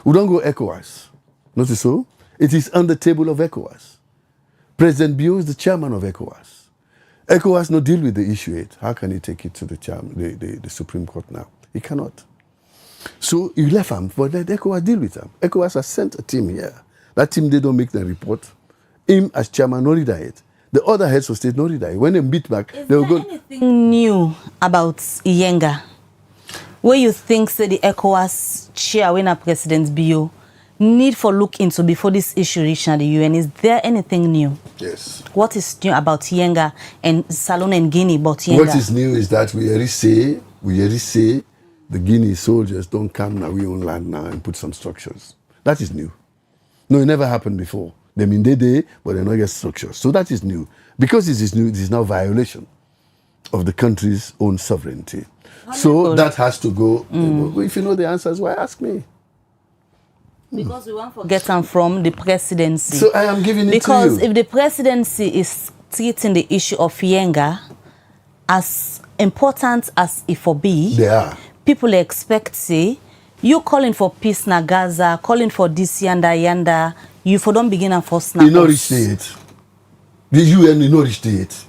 We don't go ECOWAS. Not so? It is on the table of ECOWAS. President Bio is the chairman of ECOWAS. ECOWAS no deal with the issue yet. How can he take it to the Supreme Court now? He cannot. So you left him, but let ECOWAS deal with him. ECOWAS has sent a team here. That team, they don't make the report. Him as chairman, no read it. The other heads of state, no read it. When they beat back, they will go. Is there anything new about UNGA? Where you think, say, the ECOWAS chair, when a President Bio, need for look into before this issue reach the UN? Is there anything new? Yes. What is new about UNGA and Salon and Guinea about UNGA? What is new is that we already say the Guinea soldiers don't come now, we own land now and put some structures. That is new. No, it never happened before. They mean they, but they don't get structures. So that is new. Because it is new, it is now violation of the country's own sovereignty. So that has to go. If you know the answers, why ask me? Because we want to get them from the presidency. So I am giving it because to you. If the presidency is treating the issue of UNGA as important as it for be, they are. People expect, say, you calling for peace na Gaza, calling for this yanda, you for don't begin and force now. You know reach it. The UN you know reach it.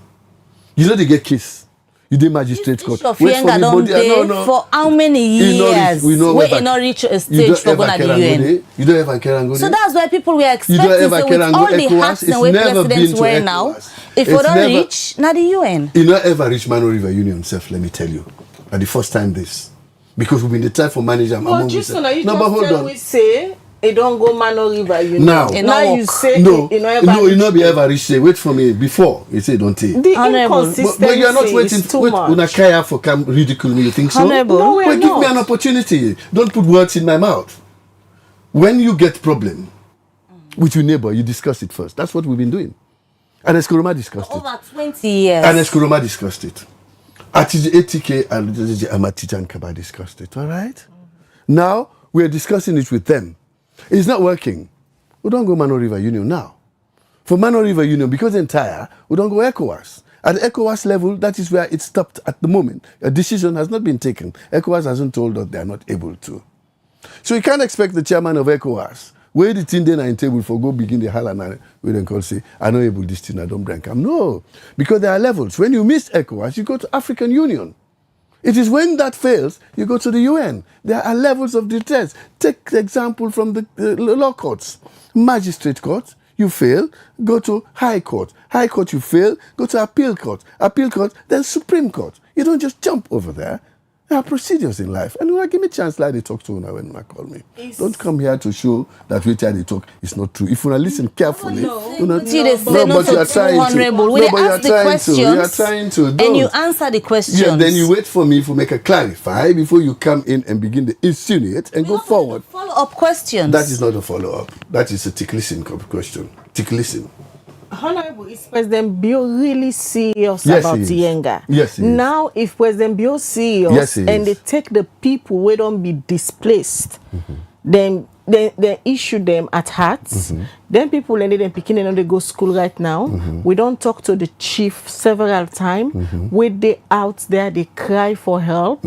You know they get case. You did magistrate court. Wait for me, for how many years? We not reach a stage for going to the UN. You don't ever care and go there. So that's why people were expecting, so with all the hats and way presidents wear now, if we don't reach, not the UN. You not ever reach Mano River Union, self, let me tell you. At the first time this. Because we've been the time for manager. But just but hold on. We say it don't go Mano River Union. Now you say no, you not be ever reach. Say wait for me before you say don't take. The inconsistency but you are not waiting is too much. Una care for come ridicule me. You think so? No, well, give me an opportunity. Don't put words in my mouth. When you get problem with your neighbor, you discuss it first. That's what we've been doing. And Eskuroma discussed it. Over 20 years. And Eskuroma discussed it. ATK and Amatijan Kaba discussed it, all right? Now, we're discussing it with them. It's not working. We don't go Mano River Union now. For Mano River Union, because entire, we don't go ECOWAS. At the ECOWAS level, that is where it stopped at the moment. A decision has not been taken. ECOWAS hasn't told us they are not able to. So you can't expect the chairman of ECOWAS, where the thing then in table for go begin the hall and we then call say, I know able this thing, I don't bring them. No, because there are levels. When you miss ECOWAS, you go to African Union. It is when that fails, you go to the UN. There are levels of detest. Take the example from the law courts. Magistrate court, you fail, go to High Court. High Court, you fail, go to Appeal Court. Appeal Court, then Supreme Court. You don't just jump over there. There are procedures in life. And when I give me a chance, like they talk to una when I call me. Don't come here to show that which they talk is not true. If you listen carefully, but you are trying to. You are trying to. And you answer the questions. Yeah, then you wait for me to make a clarify before you come in and begin to insinuate and go forward. Follow-up questions. That is not a follow-up. That is a tick-listen question. Tick-listen. Honorable, is President Bio really serious Yes, about he is. UNGA? Yes, he is. Now, if President Bio serious Yes, he and is. they take the people who don't be displaced, then they issue them at heart. Then people and then picking and they go school right now. We don't talk to the chief several times. When they out there, they cry for help.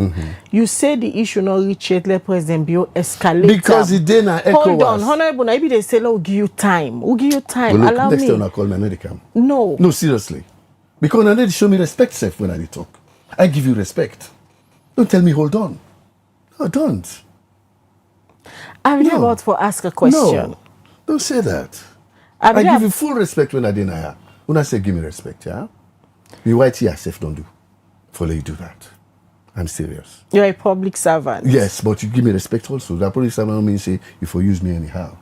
You say the issue not reach yet, let President Bio escalate. Because it did not echo. Hold on, Honorable, maybe they say, we'll give you time. We'll give you time. Well, look, Allow next me. time I call me, I know they come. No. No, seriously. Because I need to show me respect, Seth, when I talk. I give you respect. Don't tell me, hold on. No, don't. I'm about to ask a question. No, don't say that. I give you full respect when I deny. When I say give me respect, yeah? You white yourself don't do. Follow you do that. I'm serious. You're a public servant. Yes, but you give me respect also. That public servant means say you for use me anyhow.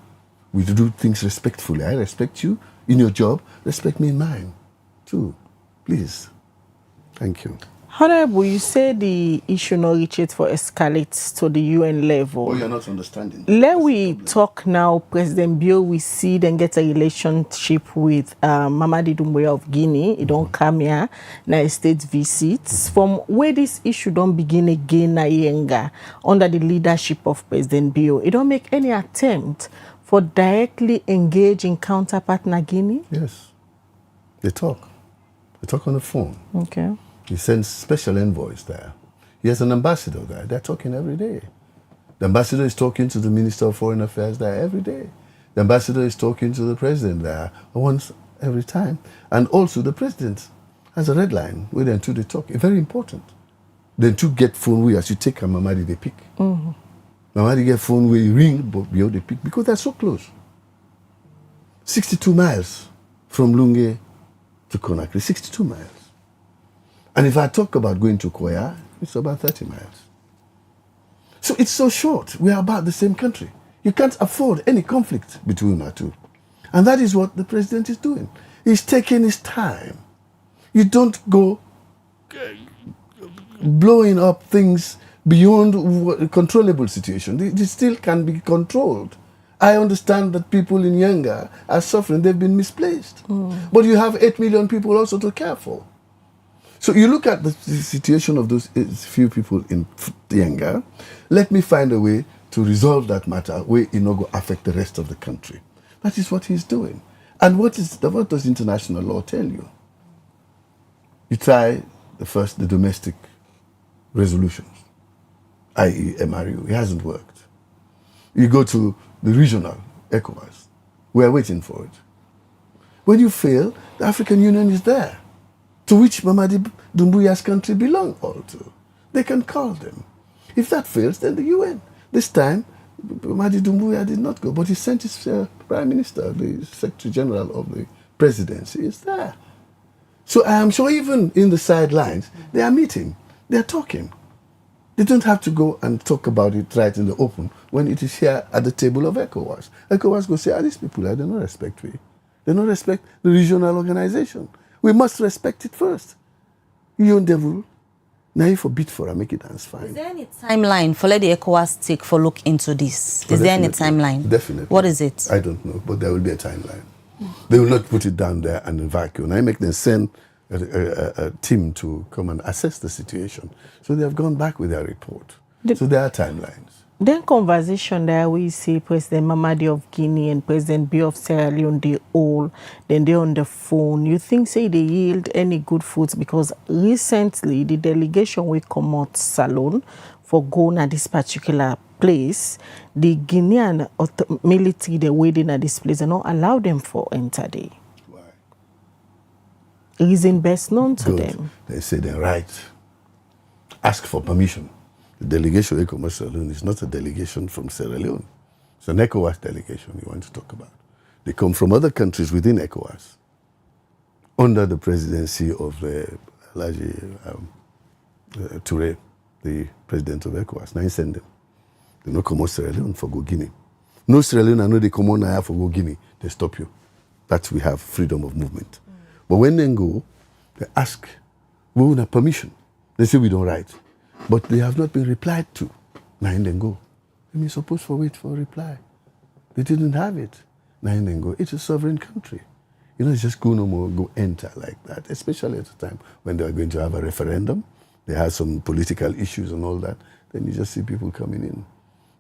We do things respectfully. I respect you in your job. Respect me in mine, too. Please. Thank you. Honorable, you say the issue not reach it for escalates to the UN level. Oh, you're not understanding. Let we talk now. President Bio, we see then get a relationship with Mamadi Doumbouya of Guinea. He don't come here, na state visits. From where this issue don't begin again, na UNGA, under the leadership of President Bio, he don't make any attempt for directly engage in counterpart na Guinea? Yes. They talk. They talk on the phone. Okay. He sends special envoys there. He has an ambassador there. They're talking every day. The ambassador is talking to the Minister of Foreign Affairs there every day. The ambassador is talking to the president there once every time. And also the president has a red line where them two they talk. It's very important. Then two get phone where as you take a Mamadi they pick. Mamadi get phone where you ring, but they pick because they're so close. 62 miles from Lunge to Conakry, 62 miles. And if I talk about going to Koya, it's about 30 miles. So it's so short. We are about the same country. You can't afford any conflict between our two. And that is what the president is doing. He's taking his time. You don't go blowing up things beyond controllable situation. They still can be controlled. I understand that people in UNGA are suffering. They've been misplaced. But you have 8 million people also to care for. So you look at the situation of those few people in UNGA. Let me find a way to resolve that matter where it not go affect the rest of the country. That is what he's doing. And what does international law tell you? You try the domestic resolutions, i.e. MRU. It hasn't worked. You go to the regional ECOWAS. We are waiting for it. When you fail, the African Union is there, to which Mamadi Doumbouya's country belong all to. They can call them. If that fails, then the UN. This time, Mamadi Doumbouya did not go, but he sent his Prime Minister, the Secretary General of the Presidency, is there. So I am sure even in the sidelines, they are meeting, they are talking. They don't have to go and talk about it right in the open when it is here at the table of ECOWAS. ECOWAS go say, these people, they don't respect me. They don't respect the regional organization. We must respect it first. You devil, now you forbid for I make it dance fine. Is there any timeline for let the ECOWAS take for look into this? Is there any timeline? Definitely. What is it? I don't know, but there will be a timeline. They will not put it down there and in vacuum. I make them send a team to come and assess the situation. So they have gone back with their report. So there are timelines. Then conversation there we see President Mamadi of Guinea and President Bio of Sierra Leone, they all, then they on the phone. You think say they yield any good fruits? Because recently the delegation will come out Salon for going at this particular place. The Guinean military, they waiting at this place and not allow them for enter there. Why? Reason best known to them. They say they're right. ask for permission. The delegation of ECOWAS Sierra Leone is not a delegation from Sierra Leone. It's an ECOWAS delegation we want to talk about. They come from other countries within ECOWAS under the presidency of Touré, the president of ECOWAS. Now he send them. They don't come out Sierra Leone for go Guinea. No Sierra Leone, I know they come on now for go Guinea. They stop you. That's we have freedom of movement. But when they go, they ask, we want permission. They say we don't write. But they have not been replied to. Now then go. We're supposed to wait for a reply. They didn't have it. Now then go. It's a sovereign country. You know, it's just go no more, go enter like that, especially at the time when they are going to have a referendum. They have some political issues and all that. Then you just see people coming in.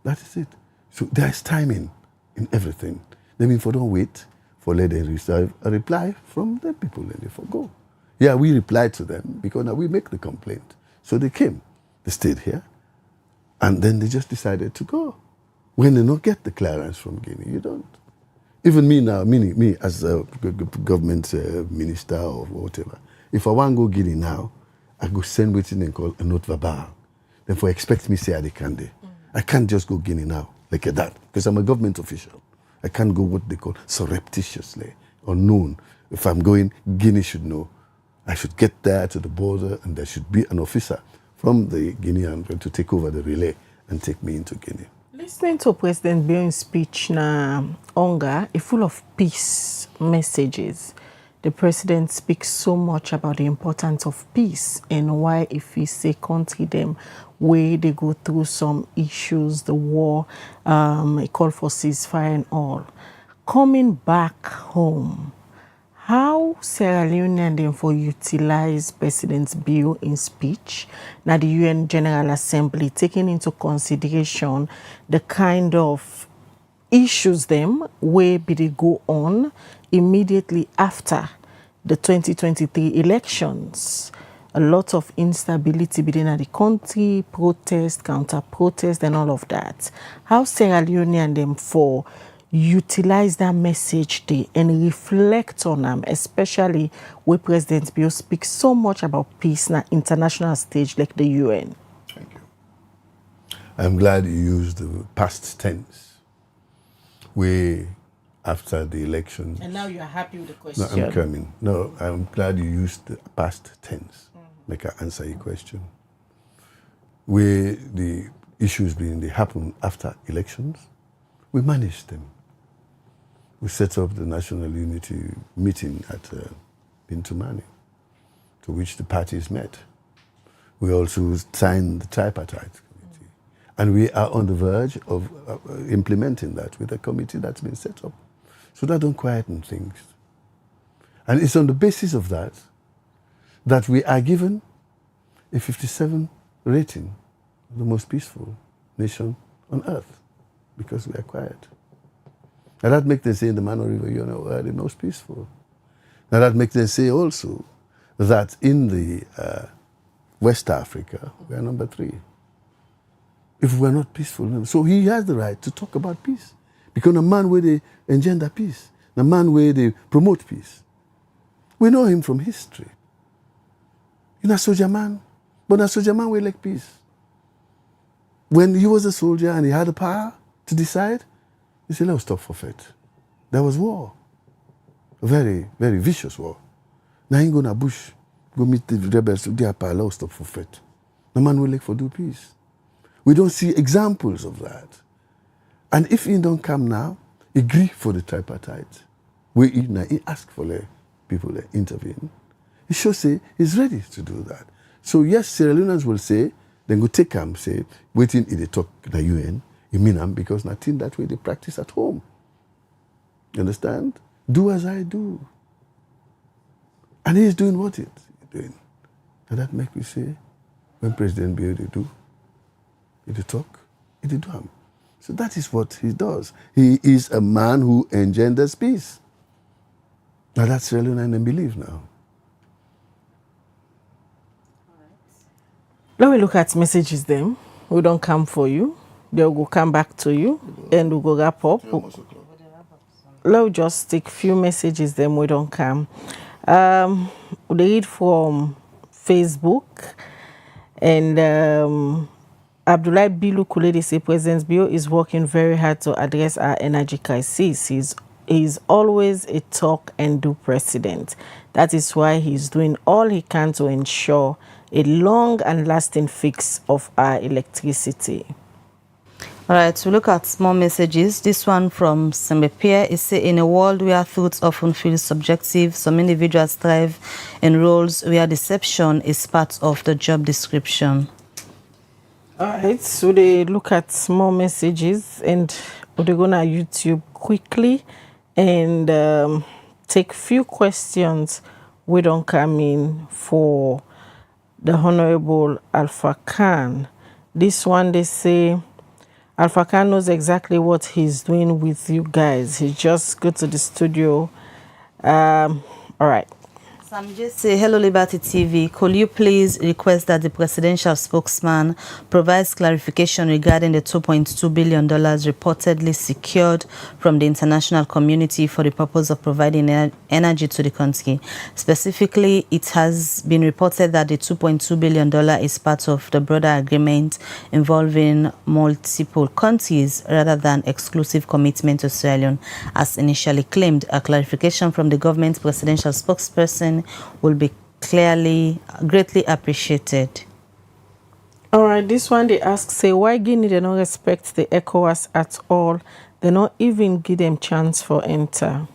That is it. So there's timing in everything. They mean, for don't wait for let them receive a reply from the people and they forgo. Yeah, we replied to them because now we make the complaint. So they came, they stayed here, and then they just decided to go. When they don't get the clearance from Guinea, you don't. Even me now, me as a government minister or whatever, if I want to go Guinea now, I go send what they call a note verbal. Then for expect me say I can't. I can't just go Guinea now like that because I'm a government official. I can't go what they call surreptitiously or known. If I'm going, Guinea should know. I should get there to the border and there should be an officer from the Guinean to take over the relay and take me into Guinea. Listening to President Bio's speech na UNGA, it's full of peace messages. The president speaks so much about the importance of peace and why if we say country them where they go through some issues, the war, a call for ceasefire and all. Coming back home, how Sierra Leone then for utilize President Bio in speech, now the UN General Assembly taking into consideration the kind of issues them where be they go on immediately after the 2023 elections. A lot of instability within the country, protest, counter-protest, and all of that. How Sierra Leone and them for utilize that message day and reflect on them, especially where President Bio speaks so much about peace on international stage like the UN. Thank you. I'm glad you used the past tense. We, after the elections... And now you're happy with the question. No, I'm coming. No, I'm glad you used the past tense. Make I answer your question. Where the issues they happen after elections, we managed them. We set up the National Unity meeting at Bintumani, to which the parties met. We also signed the tripartite committee. And we are on the verge of implementing that with a committee that's been set up. So that don't quieten things. And it's on the basis of that we are given a 57 rating of the most peaceful nation on earth, because we are quiet. Now that makes them say in the Mano River, we are the most peaceful. Now that makes them say also that in the West Africa, we are number 3. If we are not peaceful, so he has the right to talk about peace. Because a man where they engender peace, a man where they promote peace. We know him from history. He's a soldier man, but a soldier man will like peace. When he was a soldier and he had the power to decide, he said, let's stop forfeit. There was war. A very, very vicious war. Now he go to bush, go meet the rebels, they are power, let's stop forfeit. The man will like for do peace. We don't see examples of that. And if he don't come now, agree for the tripartite, he ask for the people to intervene, he should say he's ready to do that. So yes, Sierra Leoneans will say, then go take him, say, waiting in the talk the UN, you mean him, because nothing that way they practice at home. You understand? Do as I do. And he's doing what he's doing. And that makes me say, when President Bio they do, he talk, he do him. So that is what he does. He is a man who engenders peace. Now that's Sierra Leone and believe now. Let me look at messages them. We don't come for you. They'll go come back to you and we'll go wrap up. Let me just take few messages them we don't come. We read from Facebook. And Abdoulaye Bilu Kulede say President Bio is working very hard to address our energy crisis. He's always a talk and do president. That is why he's doing all he can to ensure a long and lasting fix of our electricity. All right, so look at more messages. This one from Sembepia is say, in a world where thoughts often feel subjective, some individuals thrive in roles where deception is part of the job description. All right, so they look at more messages and we're going to YouTube quickly and take few questions we don't come in for the Honorable Alpha Khan. This one they say, Alpha Khan knows exactly what he's doing with you guys. He just go to the studio. All right. Sam just say, hello Liberty TV. Could you please request that the presidential spokesman provides clarification regarding the $2.2 billion reportedly secured from the international community for the purpose of providing energy to the country? Specifically, it has been reported that the $2.2 billion is part of the broader agreement involving multiple countries rather than exclusive commitment to Sierra Leone, as initially claimed. A clarification from the government presidential spokesperson will be greatly appreciated. All right, this one they ask, say, why Guinea they don't respect the ECOWAS at all? They not even give them chance for enter.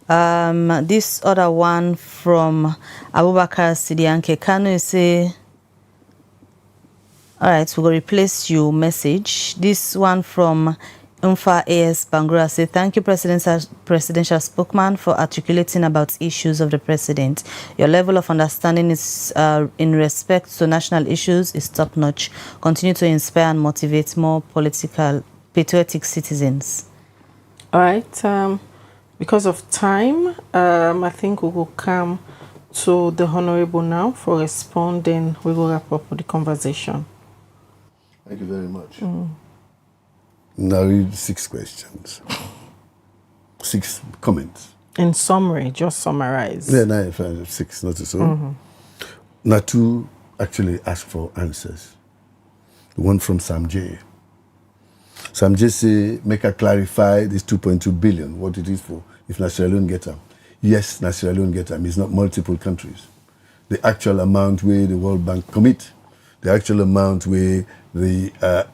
This other one from Abubakar Sidianke Kanu say, all right, we will replace your message. This one from Umfa AS Bangura say, thank you, presidential spokesman, for articulating about issues of the president. Your level of understanding is in respect to national issues is top-notch. Continue to inspire and motivate more patriotic citizens. All right. Because of time, I think we will come to the Honorable now for responding. We will wrap up with the conversation. Thank you very much. Now read 6 questions. 6 comments. In summary, just summarize. Yeah, 9, 5, 6, not so. Now 2 actually ask for answers. The one from Sam J. Sam J say, make her clarify this 2.2 billion, what it is for, if Sierra Leone get them. Yes, Sierra Leone get them. It's not multiple countries. The actual amount where the World Bank commit, the actual amount where the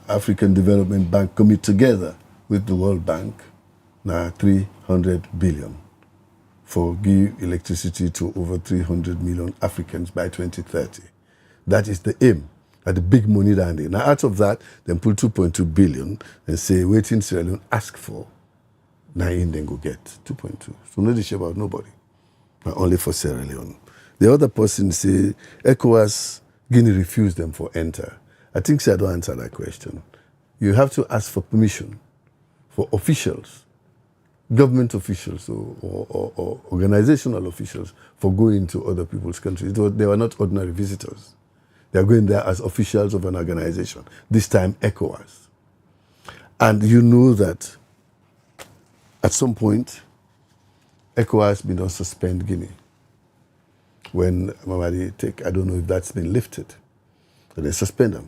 African Development Bank commit together with the World Bank, now 300 billion for give electricity to over 300 million Africans by 2030. That is the aim, at the big money down there. Now out of that, then pull 2.2 billion and say, wait in Sierra Leone, ask for, now in then go get 2.2. So no issue about nobody, not only for Sierra Leone. The other person say, ECOWAS, Guinea refused them for enter. I think I don't answer that question. You have to ask for permission for officials, government officials or organizational officials for going to other people's countries. They were not ordinary visitors. They are going there as officials of an organization, this time ECOWAS. And you know that at some point, ECOWAS been on suspend Guinea. When Mamadi take, I don't know if that's been lifted, but they suspend them.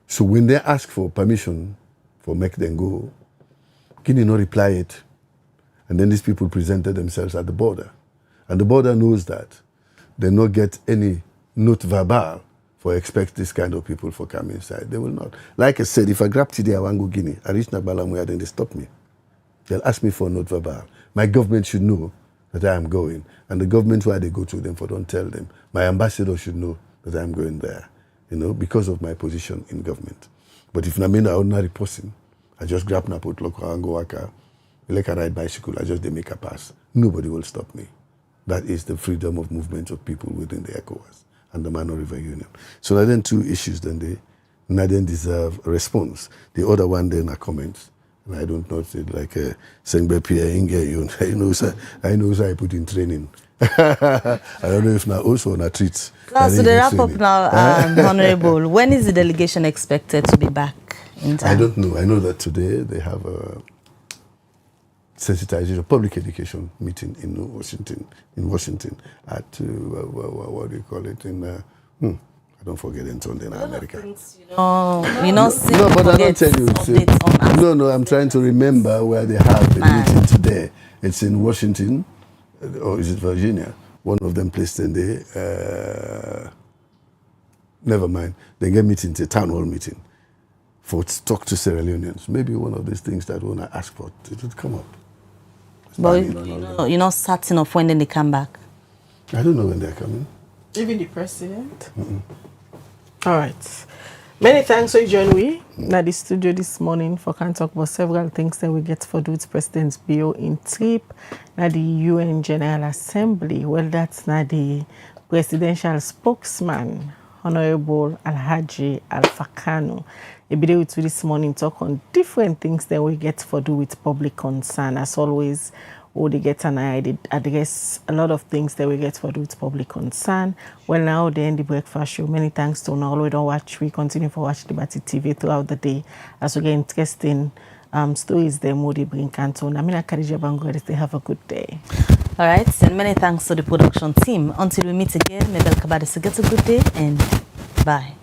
So when they ask for permission for make them go, Guinea not reply it. And then these people presented themselves at the border. And the border knows that. They not get any note verbal for expect this kind of people for come inside. They will not. Like I said, if I grab today, I want to go Guinea, I reach Nagbalamwea, then they stop me. They'll ask me for a note verbal. My government should know that I am going. And the government where they go to them for don't tell them. My ambassador should know that I am going there, you know, because of my position in government. But if I'm an ordinary person, I just grab na put local and go waka, like I ride bicycle, I just they make a pass. Nobody will stop me. That is the freedom of movement of people within the ECOWAS and the Mano River Union. So that then 2 issues then they then deserve a response. The other one then are comments. And I don't know, like saying UNGA80, I know I put in training. I don't know if now also on a treat. Now, so the wrap up now, Honorable, when is the delegation expected to be back in town? I don't know. I know that today they have a sensitization, public education meeting in Washington at, what do you call it, in, don't forget in America. No, but I don't tell you. No, I'm trying to remember where they have the meeting today. It's in Washington, or is it Virginia? One of them placed in the, never mind. They get meetings, a town hall meeting, for to talk to Sierra Leoneans. Maybe one of these things that we want to ask for, it would come up. But you're not certain of when they come back? I don't know when they're coming. Even the president? All right. Many thanks for joining me at the studio this morning for can talk about several things that we get for do with President's bill in trip at the UN General Assembly. Well, that's not the presidential spokesman, Honorable Alhaji Alfakano. A video with you this morning talk on different things that we get for do with public concern. As always, they get an eye, they address a lot of things that we get for do with public concern. Well, now they end the breakfast show. Many thanks to all we don't watch. We continue to watch Liberty TV throughout the day as we get interesting stories them they bring Canton. Amina Khadija Bangwedi, they have a good day. All right, and many thanks to the production team. Until we meet again, Mabel Kabadis, get a good day and bye.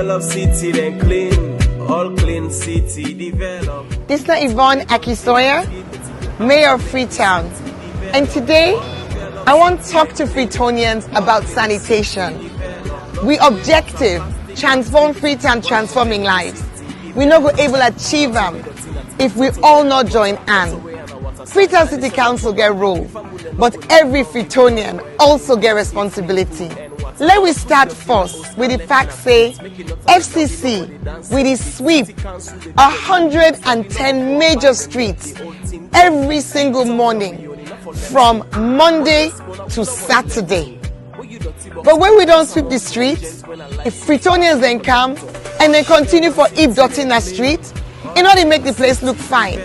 Undeveloped city, then clean. All clean city, develop. This is Yvonne Akisoya, Mayor of Freetown. And today, I want to talk to Freetonians about sanitation. We objective, transform Freetown, transforming lives. We not go able to achieve them if we all not join hands. Freetown City Council get role, but every Freetonian also get responsibility. Let me start first with the fact say FCC with the sweep 110 major streets every single morning from Monday to Saturday. But when we don't sweep the streets, if Freetonians then come and they continue for heap dirty in the street, in order to make the place look fine.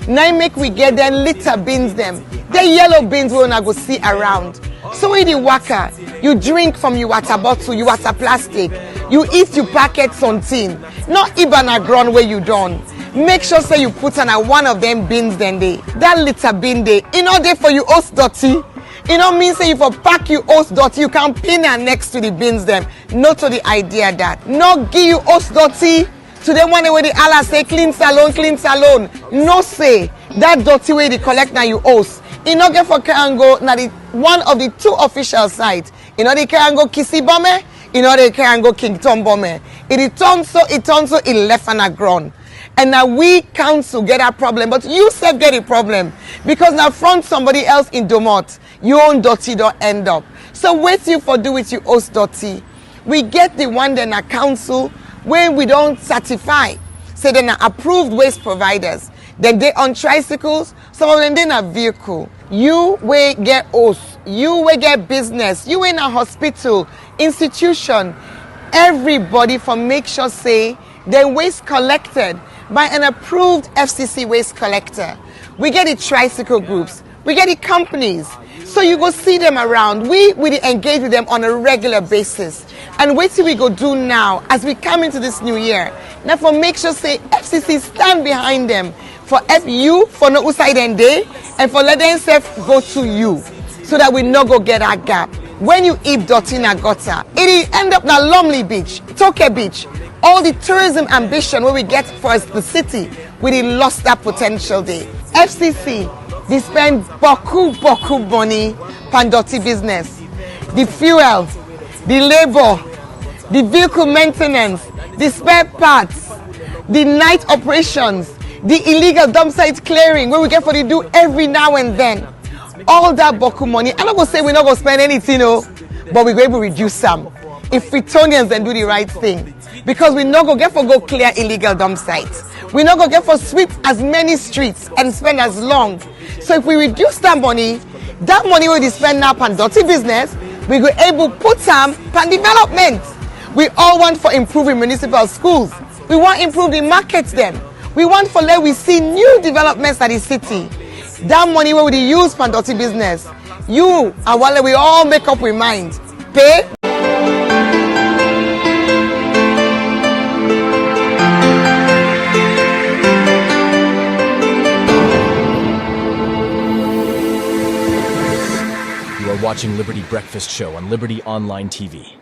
Now make we get them litter bins them. The yellow bins we wanna go see around. So when you waka, you drink from your water bottle, your water plastic, you eat your packets on tin. Not even a ground where you done. Make sure say you put on one of them bins then they. That litter bin they. In order for you host dirty. You know mean say if you pack you host dirty, you can pin her next to the bins them. Not to the idea that. Not give you host dirty. To them one way the Allah say clean salon, clean salon. No say that dirty way they collect now you host. In order for Karango, now the one of the two official sites. In order Karango Kisi Bome, in order Karango King Tom Bome. It turns so it left on the ground. And now we council get a problem, but you said get a problem. Because now front somebody else in Domot, your own dirty don't end up. So wait you for do with you host dirty. We get the one then a council when we don't certify. Say then approved waste providers. Then they on tricycles, some of them they a vehicle. You will get host, you will get business, you in a hospital, institution, everybody for make sure say their waste collected by an approved FCC waste collector. We get the tricycle groups, we get the companies. So you go see them around. We engage with them on a regular basis. And wait till we go do now as we come into this new year. Now for make sure say FCC stand behind them. For you, for no side and day, and for let them go to you. So that we not go get that gap. When you eat dirty in a gutter, it end up na Lumley Beach, Toke Beach. All the tourism ambition where we get for the city, we lost that potential there. FCC, they spend boku money on dirty business. The fuel, the labor, the vehicle maintenance, the spare parts, the night operations, the illegal dump site clearing where we get for the do every now and then. All that boku money. I'm not going to say we're not going to spend anything, but we're going to reduce some. If Freetonians then do the right thing. Because we're not going to get for go clear illegal dump sites. We're not going to get for sweep as many streets and spend as long. So if we reduce that money, That money we spend now on dirty business, we go able put some on development. We all want for improving municipal schools. We want improving markets them. We want for let we see new developments at the city. That money we will use for dirty business. You and while we all make up with mind. Pay. You are watching Liberty Breakfast Show on Liberty Online TV.